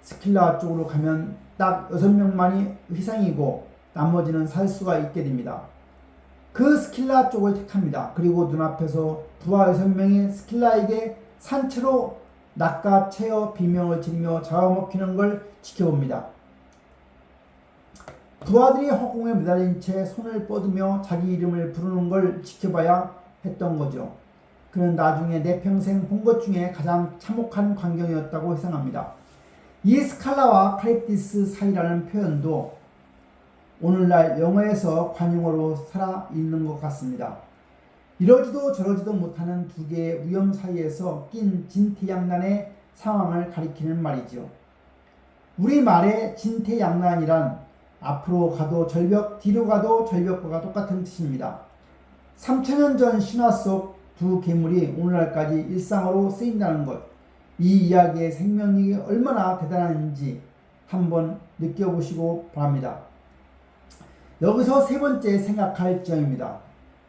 Speaker 1: 스킬라 쪽으로 가면 딱 6명만이 희생이고 나머지는 살 수가 있게 됩니다. 그 스킬라 쪽을 택합니다. 그리고 눈앞에서 부하 6명이 스킬라에게 산채로 낚아채어 비명을 지르며 잡아먹히는 걸 지켜봅니다. 부하들이 허공에 매달린 채 손을 뻗으며 자기 이름을 부르는 걸 지켜봐야 했던 거죠. 그는 나중에 내 평생 본 것 중에 가장 참혹한 광경이었다고 회상합니다. 이 스칼라와 카리티스 사이라는 표현도 오늘날 영어에서 관용어로 살아있는 것 같습니다. 이러지도 저러지도 못하는 두 개의 위험 사이에서 낀 진퇴양난의 상황을 가리키는 말이죠. 우리말의 진퇴양난이란 앞으로 가도 절벽, 뒤로 가도 절벽과 똑같은 뜻입니다. 3000년 전 신화 속 두 괴물이 오늘날까지 일상어로 쓰인다는 것, 이 이야기의 생명력이 얼마나 대단한지 한번 느껴보시고 바랍니다. 여기서 세 번째 생각할 점입니다.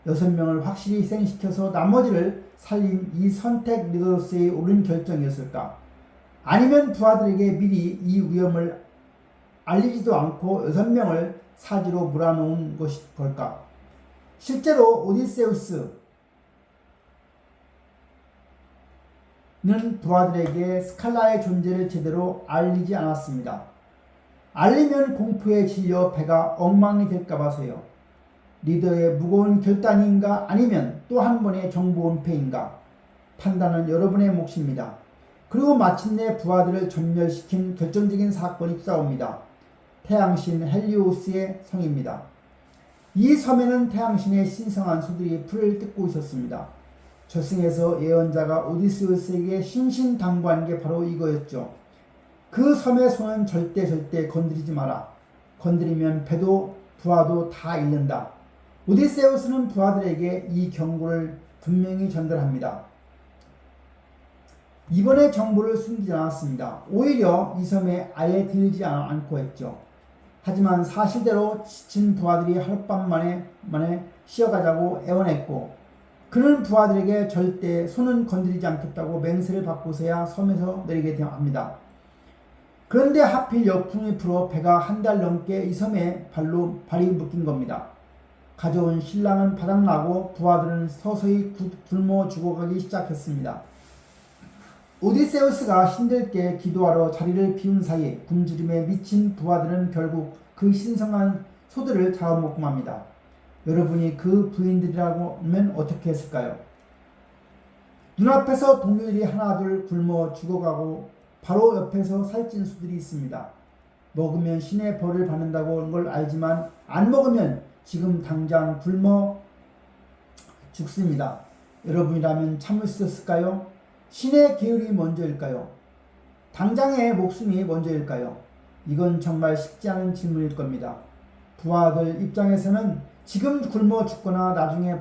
Speaker 1: 6명을 확실히 희생시켜서 나머지를 살린 이 선택 리더로서의 옳은 결정이었을까? 아니면 부하들에게 미리 이 위험을 알리지도 않고 6명을 사지로 몰아놓은 것이 걸까? 실제로 오디세우스는 부하들에게 스칼라의 존재를 제대로 알리지 않았습니다. 알리면 공포에 질려 배가 엉망이 될까봐서요. 리더의 무거운 결단인가 아니면 또 한 번의 정보 은폐인가? 판단은 여러분의 몫입니다. 그리고 마침내 부하들을 전멸시킨 결정적인 사건이 찾아옵니다. 태양신 헬리오스의 성입니다. 이 섬에는 태양신의 신성한 소들이 풀을 뜯고 있었습니다. 저승에서 예언자가 오디세우스에게 신신당부한 게 바로 이거였죠. 그 섬의 손은 절대 건드리지 마라. 건드리면 배도 부하도 다 잃는다. 오디세우스는 부하들에게 이 경고를 분명히 전달합니다. 이번에 정보를 숨기지 않았습니다. 오히려 이 섬에 아예 들지 않고 했죠. 하지만 사실대로 지친 부하들이 하룻밤 만에 쉬어가자고 애원했고 그는 부하들에게 절대 손은 건드리지 않겠다고 맹세를 받고서야 섬에서 내리게 합니다. 그런데 하필 역풍이 불어 배가 한 달 넘게 이 섬에 발이 묶인 겁니다. 가져온 신랑은 바닥나고 부하들은 서서히 굶어 죽어가기 시작했습니다. 오디세우스가 힘들게 기도하러 자리를 비운 사이 굶주림에 미친 부하들은 결국 그 신성한 소들을 잡아먹고 맙니다. 여러분이 그 부인들이라고 하면 어떻게 했을까요? 눈앞에서 동료들이 하나둘 굶어 죽어가고 바로 옆에서 살찐 소들이 있습니다. 먹으면 신의 벌을 받는다고 하는 걸 알지만 안 먹으면 지금 당장 굶어 죽습니다. 여러분이라면 참을 수 있었을까요? 신의 계율이 먼저일까요? 당장의 목숨이 먼저일까요? 이건 정말 쉽지 않은 질문일 겁니다. 부하들 입장에서는 지금 굶어 죽거나 나중에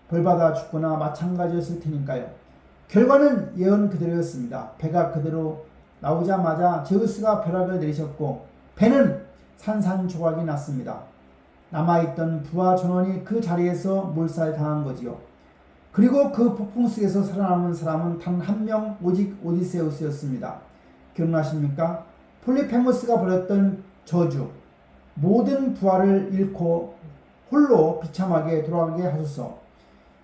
Speaker 1: 벌받아 죽거나 마찬가지였을 테니까요. 결과는 예언 그대로였습니다. 배가 그대로 나오자마자 제우스가 벼락을 내리셨고 배는 산산조각이 났습니다. 남아있던 부하 전원이 그 자리에서 몰살당한 거지요. 그리고 그 폭풍 속에서 살아남은 사람은 단 한 명 오직 오디세우스였습니다. 기억나십니까? 폴리페모스가 벌였던 저주, 모든 부하를 잃고 홀로 비참하게 돌아가게 하소서.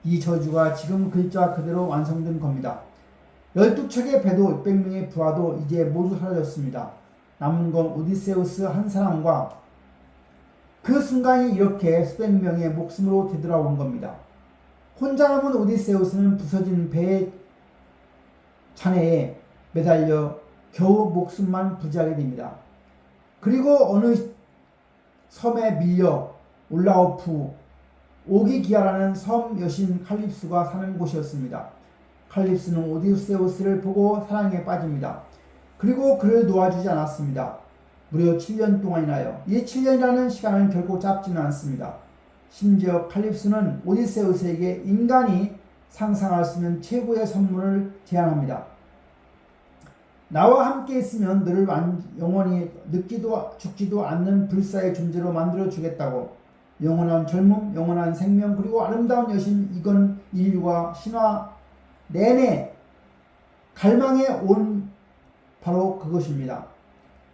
Speaker 1: 이 저주가 지금 글자 그대로 완성된 겁니다. 12척의 배도 600명의 부하도 이제 모두 사라졌습니다. 남은 건 오디세우스 한 사람과 그 순간이 이렇게 수백 명의 목숨으로 되돌아온 겁니다. 혼자 남은 오디세우스는 부서진 배의 잔해에 매달려 겨우 목숨만 부지하게 됩니다. 그리고 어느 섬에 밀려 올라오프 오기기아라는 섬 여신 칼립수가 사는 곳이었습니다. 칼립수는 오디세우스를 보고 사랑에 빠집니다. 그리고 그를 놓아주지 않았습니다. 무려 7년 동안이나요. 이 7년이라는 시간은 결코 짧지는 않습니다. 심지어 칼립수는 오디세우스에게 인간이 상상할 수 있는 최고의 선물을 제안합니다. 나와 함께 있으면 너를 영원히 늙지도 죽지도 않는 불사의 존재로 만들어 주겠다고. 영원한 젊음, 영원한 생명, 그리고 아름다운 여신, 이건 인류가 신화 내내 갈망해 온 바로 그것입니다.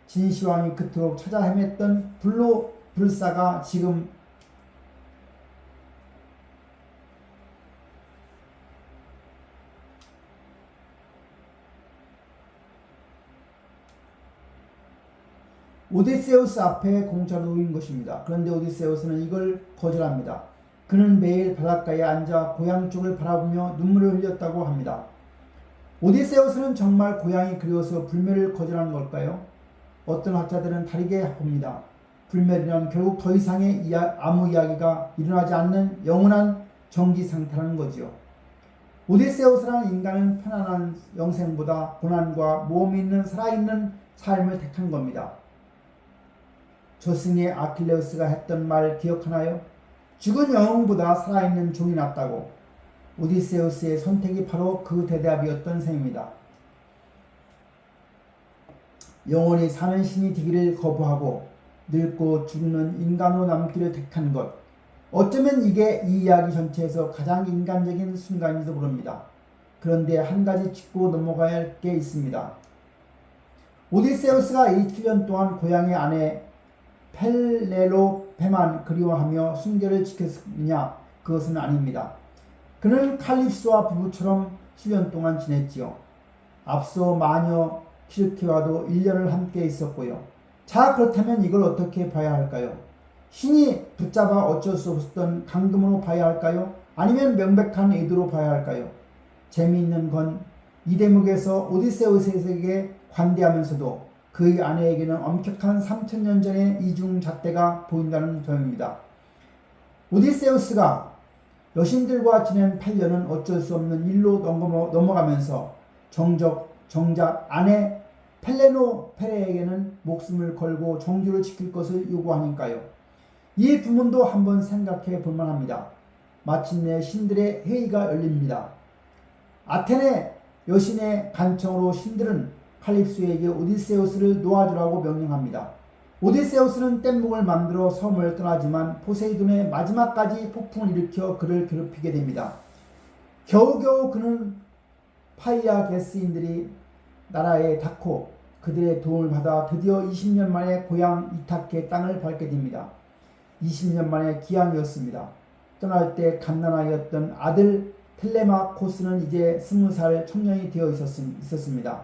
Speaker 1: 진시황이 그토록 찾아 헤맸던 불사가 지금 오디세우스 앞에 공짜로 놓인 것입니다. 그런데 오디세우스는 이걸 거절합니다. 그는 매일 바닷가에 앉아 고향 쪽을 바라보며 눈물을 흘렸다고 합니다. 오디세우스는 정말 고향이 그리워서 불멸을 거절한 걸까요? 어떤 학자들은 다르게 봅니다. 불멸이란 결국 더 이상의 아무 이야기가 일어나지 않는 영원한 정지 상태라는 거지요. 오디세우스라는 인간은 편안한 영생보다 고난과 모험이 있는 살아있는 삶을 택한 겁니다. 조승의 아킬레우스가 했던 말 기억하나요? 죽은 영웅보다 살아있는 종이 낫다고. 오디세우스의 선택이 바로 그 대답이었던 셈입니다. 영원히 사는 신이 되기를 거부하고 늙고 죽는 인간으로 남기를 택한 것. 어쩌면 이게 이 이야기 전체에서 가장 인간적인 순간인지도 모릅니다. 그런데 한 가지 짚고 넘어가야 할 게 있습니다. 오디세우스가 이 7년 동안 고향의 아내 펠레로페만 그리워하며 순결을 지켰느냐? 그것은 아닙니다. 그는 칼립스와 부부처럼 7년 동안 지냈지요. 앞서 마녀 키르키와도 1년을 함께 있었고요. 자, 그렇다면 이걸 어떻게 봐야 할까요? 신이 붙잡아 어쩔 수 없었던 강금으로 봐야 할까요? 아니면 명백한 의도로 봐야 할까요? 재미있는 건 이 대목에서 오디세우스에게 관대하면서도 그의 아내에게는 엄격한 3000년 전의 이중잣대가 보인다는 점입니다. 오디세우스가 여신들과 지낸 8년은 어쩔 수 없는 일로 넘어가면서 정작 아내 펠레노페레에게는 목숨을 걸고 정주를 지킬 것을 요구하니까요. 이 부분도 한번 생각해 볼 만합니다. 마침내 신들의 회의가 열립니다. 아테네 여신의 간청으로 신들은 칼립소에게 오디세우스를 놓아주라고 명령합니다. 오디세우스는 뗏목을 만들어 섬을 떠나지만 포세이돈의 마지막까지 폭풍을 일으켜 그를 괴롭히게 됩니다. 겨우겨우 그는 파이아게스인들이 나라에 닿고 그들의 도움을 받아 드디어 20년 만에 고향 이타케 땅을 밟게 됩니다. 20년 만의 기한이었습니다. 떠날 때 갓난아이였던 아들 텔레마코스는 이제 20살 청년이 되어 있었습니다.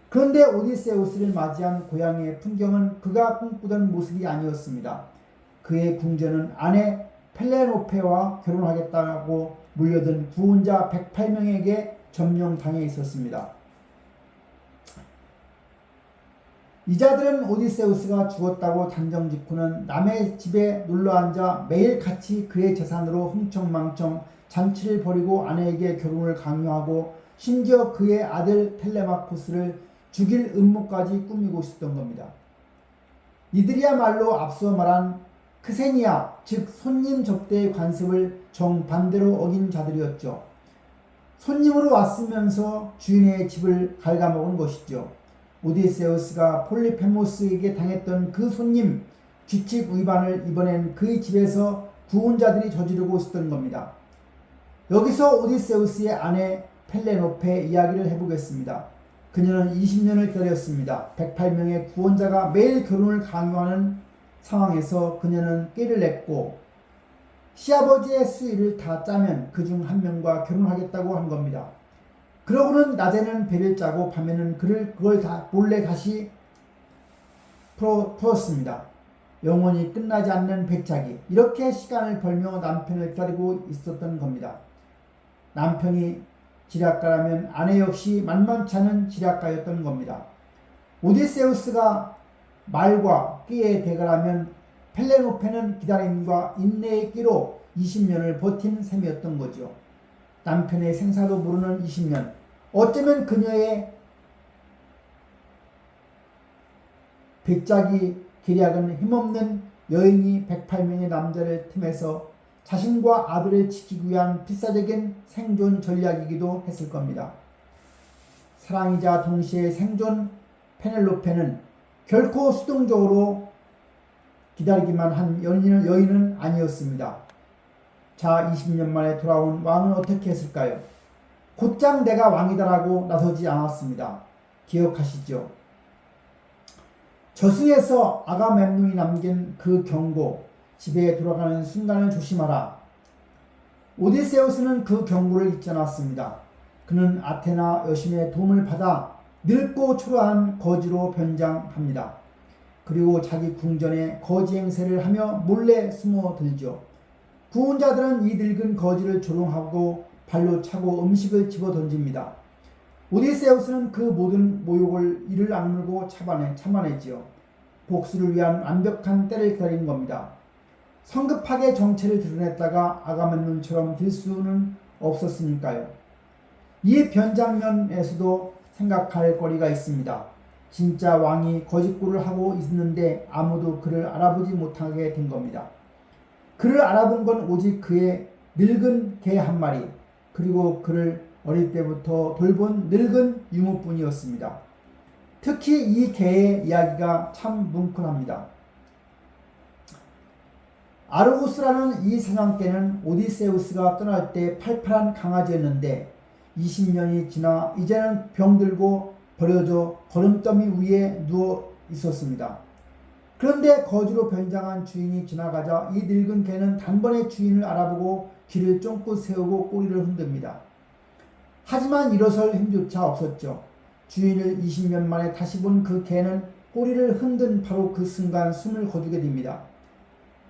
Speaker 1: 그런데 오디세우스를 맞이한 고향의 풍경은 그가 꿈꾸던 모습이 아니었습니다. 그의 궁전은 아내 펠레노페와 결혼하겠다고 물려든 구혼자 108명에게 점령당해 있었습니다. 이자들은 오디세우스가 죽었다고 단정 짓고는 남의 집에 눌러앉아 매일 같이 그의 재산으로 흥청망청 잔치를 벌이고 아내에게 결혼을 강요하고 심지어 그의 아들 텔레마코스를 죽일 음모까지 꾸미고 있었던 겁니다. 이들이야말로 앞서 말한 크세니아, 즉 손님 접대의 관습을 정반대로 어긴 자들이었죠. 손님으로 왔으면서 주인의 집을 갉아먹은 것이죠. 오디세우스가 폴리페모스에게 당했던 그 손님 규칙 위반을 이번엔 그의 집에서 구혼자들이 저지르고 있었던 겁니다. 여기서 오디세우스의 아내 펠레노페 이야기를 해보겠습니다. 그녀는 20년을 기다렸습니다. 108명의 구원자가 매일 결혼을 강요하는 상황에서 그녀는 꾀를 냈고 시아버지의 수의를 다 짜면 그중 한 명과 결혼하겠다고 한 겁니다. 그러고는 낮에는 배를 짜고 밤에는 그걸 몰래 다시 풀었습니다. 영원히 끝나지 않는 배짜기. 이렇게 시간을 벌며 남편을 기다리고 있었던 겁니다. 남편이 지략가라면 아내 역시 만만치 않은 지략가였던 겁니다. 오디세우스가 말과 끼에 대가라면 펠레노페는 기다림과 인내의 끼로 20년을 버틴 셈이었던 거죠. 남편의 생사도 모르는 20년. 어쩌면 그녀의 배짝이 계략은 힘없는 여인이 108명의 남자를 틈에서 자신과 아들을 지키기 위한 필사적인 생존 전략이기도 했을 겁니다. 사랑이자 동시에 생존 페넬로페는 결코 수동적으로 기다리기만 한 여인은 아니었습니다. 자, 20년 만에 돌아온 왕은 어떻게 했을까요? 곧장 내가 왕이다라고 나서지 않았습니다. 기억하시죠? 저승에서 아가멤논이 남긴 그 경고, 집에 돌아가는 순간을 조심하라. 오디세우스는 그 경고를 잊지 않았습니다. 그는 아테나 여신의 도움을 받아 늙고 초라한 거지로 변장합니다. 그리고 자기 궁전에 거지 행세를 하며 몰래 숨어들죠. 구원자들은 이 늙은 거지를 조롱하고 발로 차고 음식을 집어던집니다. 오디세우스는 그 모든 모욕을 이를 악물고 참아내지요. 복수를 위한 완벽한 때를 기다린 겁니다. 성급하게 정체를 드러냈다가 아가멤논처럼 될 수는 없었으니까요. 이 변장면에서도 생각할 거리가 있습니다. 진짜 왕이 거짓골을 하고 있는데 아무도 그를 알아보지 못하게 된 겁니다. 그를 알아본 건 오직 그의 늙은 개 한 마리, 그리고 그를 어릴 때부터 돌본 늙은 유모뿐이었습니다. 특히 이 개의 이야기가 참 뭉클합니다. 아르고스라는 이 사냥개는 오디세우스가 떠날 때 팔팔한 강아지였는데 20년이 지나 이제는 병들고 버려져 거름더미 위에 누워 있었습니다. 그런데 거지로 변장한 주인이 지나가자 이 늙은 개는 단번에 주인을 알아보고 귀를 쫑긋 세우고 꼬리를 흔듭니다. 하지만 일어설 힘조차 없었죠. 주인을 20년 만에 다시 본 그 개는 꼬리를 흔든 바로 그 순간 숨을 거두게 됩니다.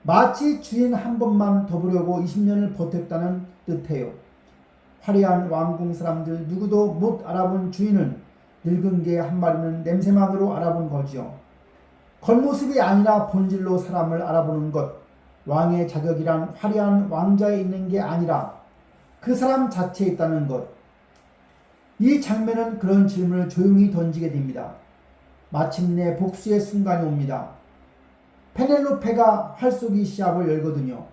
Speaker 1: 마치 주인 한 번만 더 보려고 20년을 버텼다는 뜻해요. 화려한 왕궁 사람들 누구도 못 알아본 주인은 늙은 개 한 마리는 냄새만으로 알아본 거지요. 겉모습이 아니라 본질로 사람을 알아보는 것, 왕의 자격이란 화려한 왕자에 있는 게 아니라 그 사람 자체에 있다는 것. 이 장면은 그런 질문을 조용히 던지게 됩니다. 마침내 복수의 순간이 옵니다. 페넬로페가 활 쏘기 시합을 열거든요.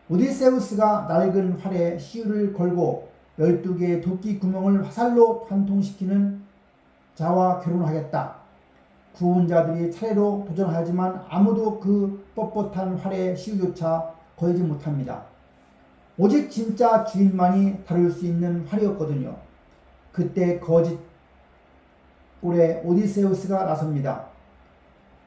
Speaker 1: 오디세우스가 낡은 활에 시유를 걸고 12개의 도끼 구멍을 화살로 관통시키는 자와 결혼하겠다. 구원자들이 차례로 도전하지만 아무도 그 뻣뻣한 활의 시유조차 걸지 못합니다. 오직 진짜 주인만이 다룰 수 있는 활이었거든요. 그때 거짓 꼴에 오디세우스가 나섭니다.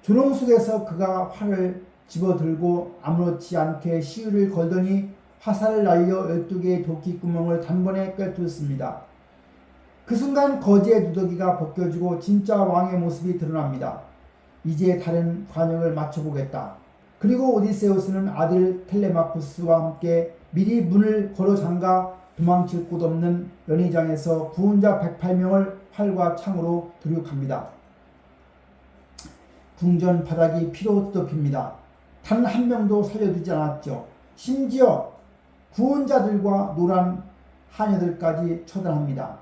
Speaker 1: 조롱 속에서 그가 활을 집어들고 아무렇지 않게 시유를 걸더니 화살을 날려 12개의 도끼 구멍을 단번에 꿰뚫습니다. 그 순간 거지의 누더기가 벗겨지고 진짜 왕의 모습이 드러납니다. 이제 다른 관역을 맞춰보겠다. 그리고 오디세우스는 아들 텔레마쿠스와 함께 미리 문을 걸어 잠가 도망칠 곳 없는 연회장에서 구원자 108명을 활과 창으로 도륙합니다. 궁전 바닥이 피로 뒤덮입니다. 단 한 명도 살려두지 않았죠. 심지어 구원자들과 노란 하녀들까지 처단합니다.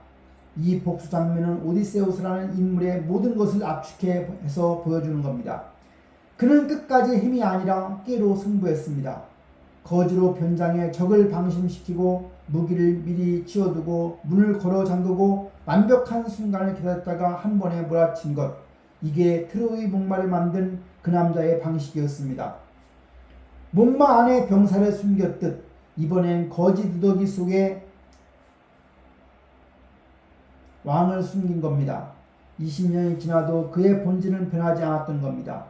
Speaker 1: 이 복수 장면은 오디세우스라는 인물의 모든 것을 압축해서 보여주는 겁니다. 그는 끝까지 힘이 아니라 깨로 승부했습니다. 거지로 변장해 적을 방심시키고 무기를 미리 치워두고 문을 걸어 잠그고 완벽한 순간을 기다렸다가 한 번에 몰아친 것. 이게 트로이 목마를 만든 그 남자의 방식이었습니다. 목마 안에 병사를 숨겼듯 이번엔 거지 누더기 속에 왕을 숨긴 겁니다. 20년이 지나도 그의 본질은 변하지 않았던 겁니다.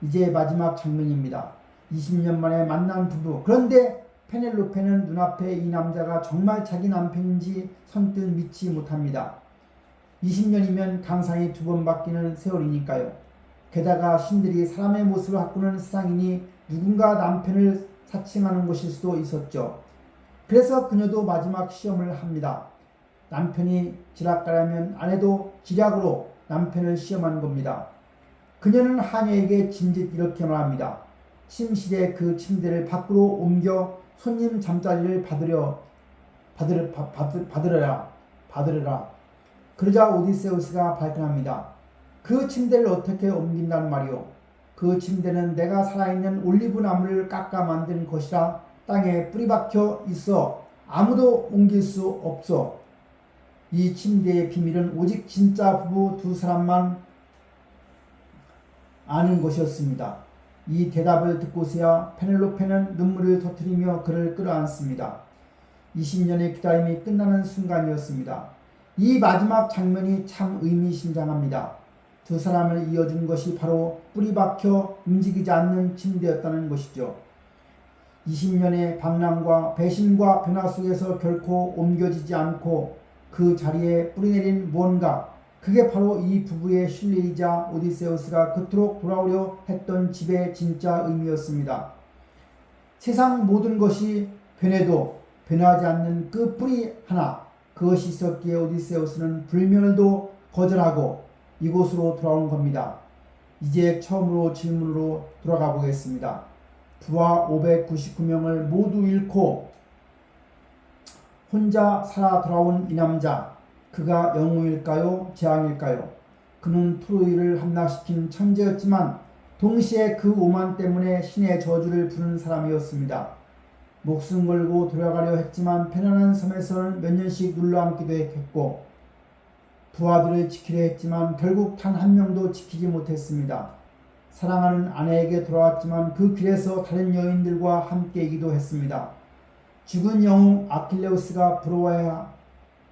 Speaker 1: 이제 마지막 장면입니다. 20년 만에 만난 부부. 그런데 페넬로페는 눈앞에 이 남자가 정말 자기 남편인지 선뜻 믿지 못합니다. 20년이면 강산이 2번 바뀌는 세월이니까요. 게다가 신들이 사람의 모습을 바꾸는 세상이니 누군가 남편을 사칭하는 것일 수도 있었죠. 그래서 그녀도 마지막 시험을 합니다. 남편이 지략가라면 아내도 지략으로 남편을 시험한 겁니다. 그녀는 하녀에게 짐짓 이렇게 말합니다. 침실에 그 침대를 밖으로 옮겨 손님 잠자리를 받으려라. 그러자 오디세우스가 발끈합니다. 그 침대를 어떻게 옮긴단 말이오? 그 침대는 내가 살아있는 올리브 나무를 깎아 만든 것이라 땅에 뿌리 박혀 있어 아무도 옮길 수 없어. 이 침대의 비밀은 오직 진짜 부부 두 사람만 아는 것이었습니다. 이 대답을 듣고서야 페넬로페는 눈물을 터뜨리며 그를 끌어안습니다. 20년의 기다림이 끝나는 순간이었습니다. 이 마지막 장면이 참 의미심장합니다. 두 사람을 이어준 것이 바로 뿌리 박혀 움직이지 않는 침대였다는 것이죠. 20년의 방랑과 배신과 변화 속에서 결코 옮겨지지 않고 그 자리에 뿌리내린 무언가, 그게 바로 이 부부의 신뢰이자 오디세우스가 그토록 돌아오려 했던 집의 진짜 의미였습니다. 세상 모든 것이 변해도 변하지 않는 그 뿌리 하나, 그것이 있었기에 오디세우스는 불멸도 거절하고 이곳으로 돌아온 겁니다. 이제 처음으로 질문으로 돌아가 보겠습니다. 부하 599명을 모두 잃고 혼자 살아 돌아온 이 남자, 그가 영웅일까요? 재앙일까요? 그는 트로이를 함락시킨 천재였지만 동시에 그 오만 때문에 신의 저주를 부른 사람이었습니다. 목숨 걸고 돌아가려 했지만 편안한 섬에서는 몇 년씩 눌러앉기도 했고 부하들을 지키려 했지만 결국 단 한 명도 지키지 못했습니다. 사랑하는 아내에게 돌아왔지만 그 길에서 다른 여인들과 함께이기도 했습니다. 죽은 영웅 아킬레우스가 부러워야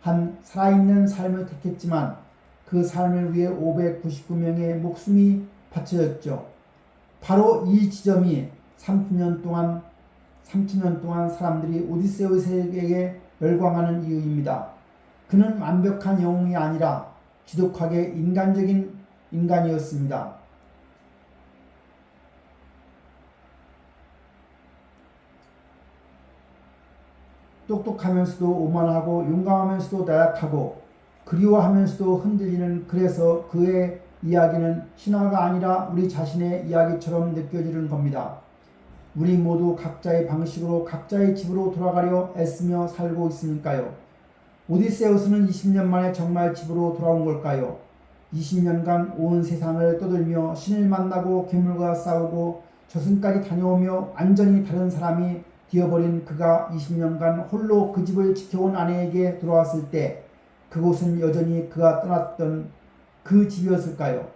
Speaker 1: 한 살아있는 삶을 택했지만 그 삶을 위해 599명의 목숨이 바쳐졌죠. 바로 이 지점이 3000년 동안 사람들이 오디세우스에게 열광하는 이유입니다. 그는 완벽한 영웅이 아니라 지독하게 인간적인 인간이었습니다. 똑똑하면서도 오만하고 용감하면서도 나약하고 그리워하면서도 흔들리는, 그래서 그의 이야기는 신화가 아니라 우리 자신의 이야기처럼 느껴지는 겁니다. 우리 모두 각자의 방식으로 각자의 집으로 돌아가려 애쓰며 살고 있으니까요. 오디세우스는 20년 만에 정말 집으로 돌아온 걸까요? 20년간 온 세상을 떠돌며 신을 만나고 괴물과 싸우고 저승까지 다녀오며 완전히 다른 사람이 되어버린 그가 20년간 홀로 그 집을 지켜온 아내에게 돌아왔을 때 그곳은 여전히 그가 떠났던 그 집이었을까요?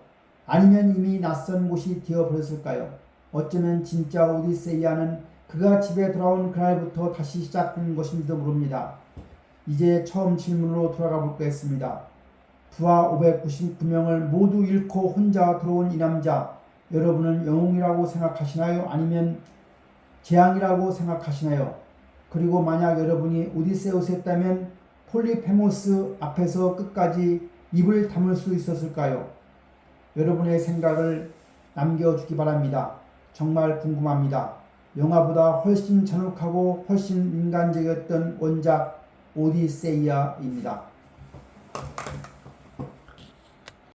Speaker 1: 아니면 이미 낯선 곳이 되어버렸을까요? 어쩌면 진짜 오디세이아는 그가 집에 돌아온 그날부터 다시 시작된 것인지도 모릅니다. 이제 처음 질문으로 돌아가 보겠습니다. 부하 599명을 모두 잃고 혼자 들어온 이 남자, 여러분은 영웅이라고 생각하시나요? 아니면 재앙이라고 생각하시나요? 그리고 만약 여러분이 오디세우스였다면 폴리페모스 앞에서 끝까지 입을 다물 수 있었을까요? 여러분의 생각을 남겨주기 바랍니다. 정말 궁금합니다. 영화보다 훨씬 잔혹하고 훨씬 인간적이었던 원작 오디세이아입니다.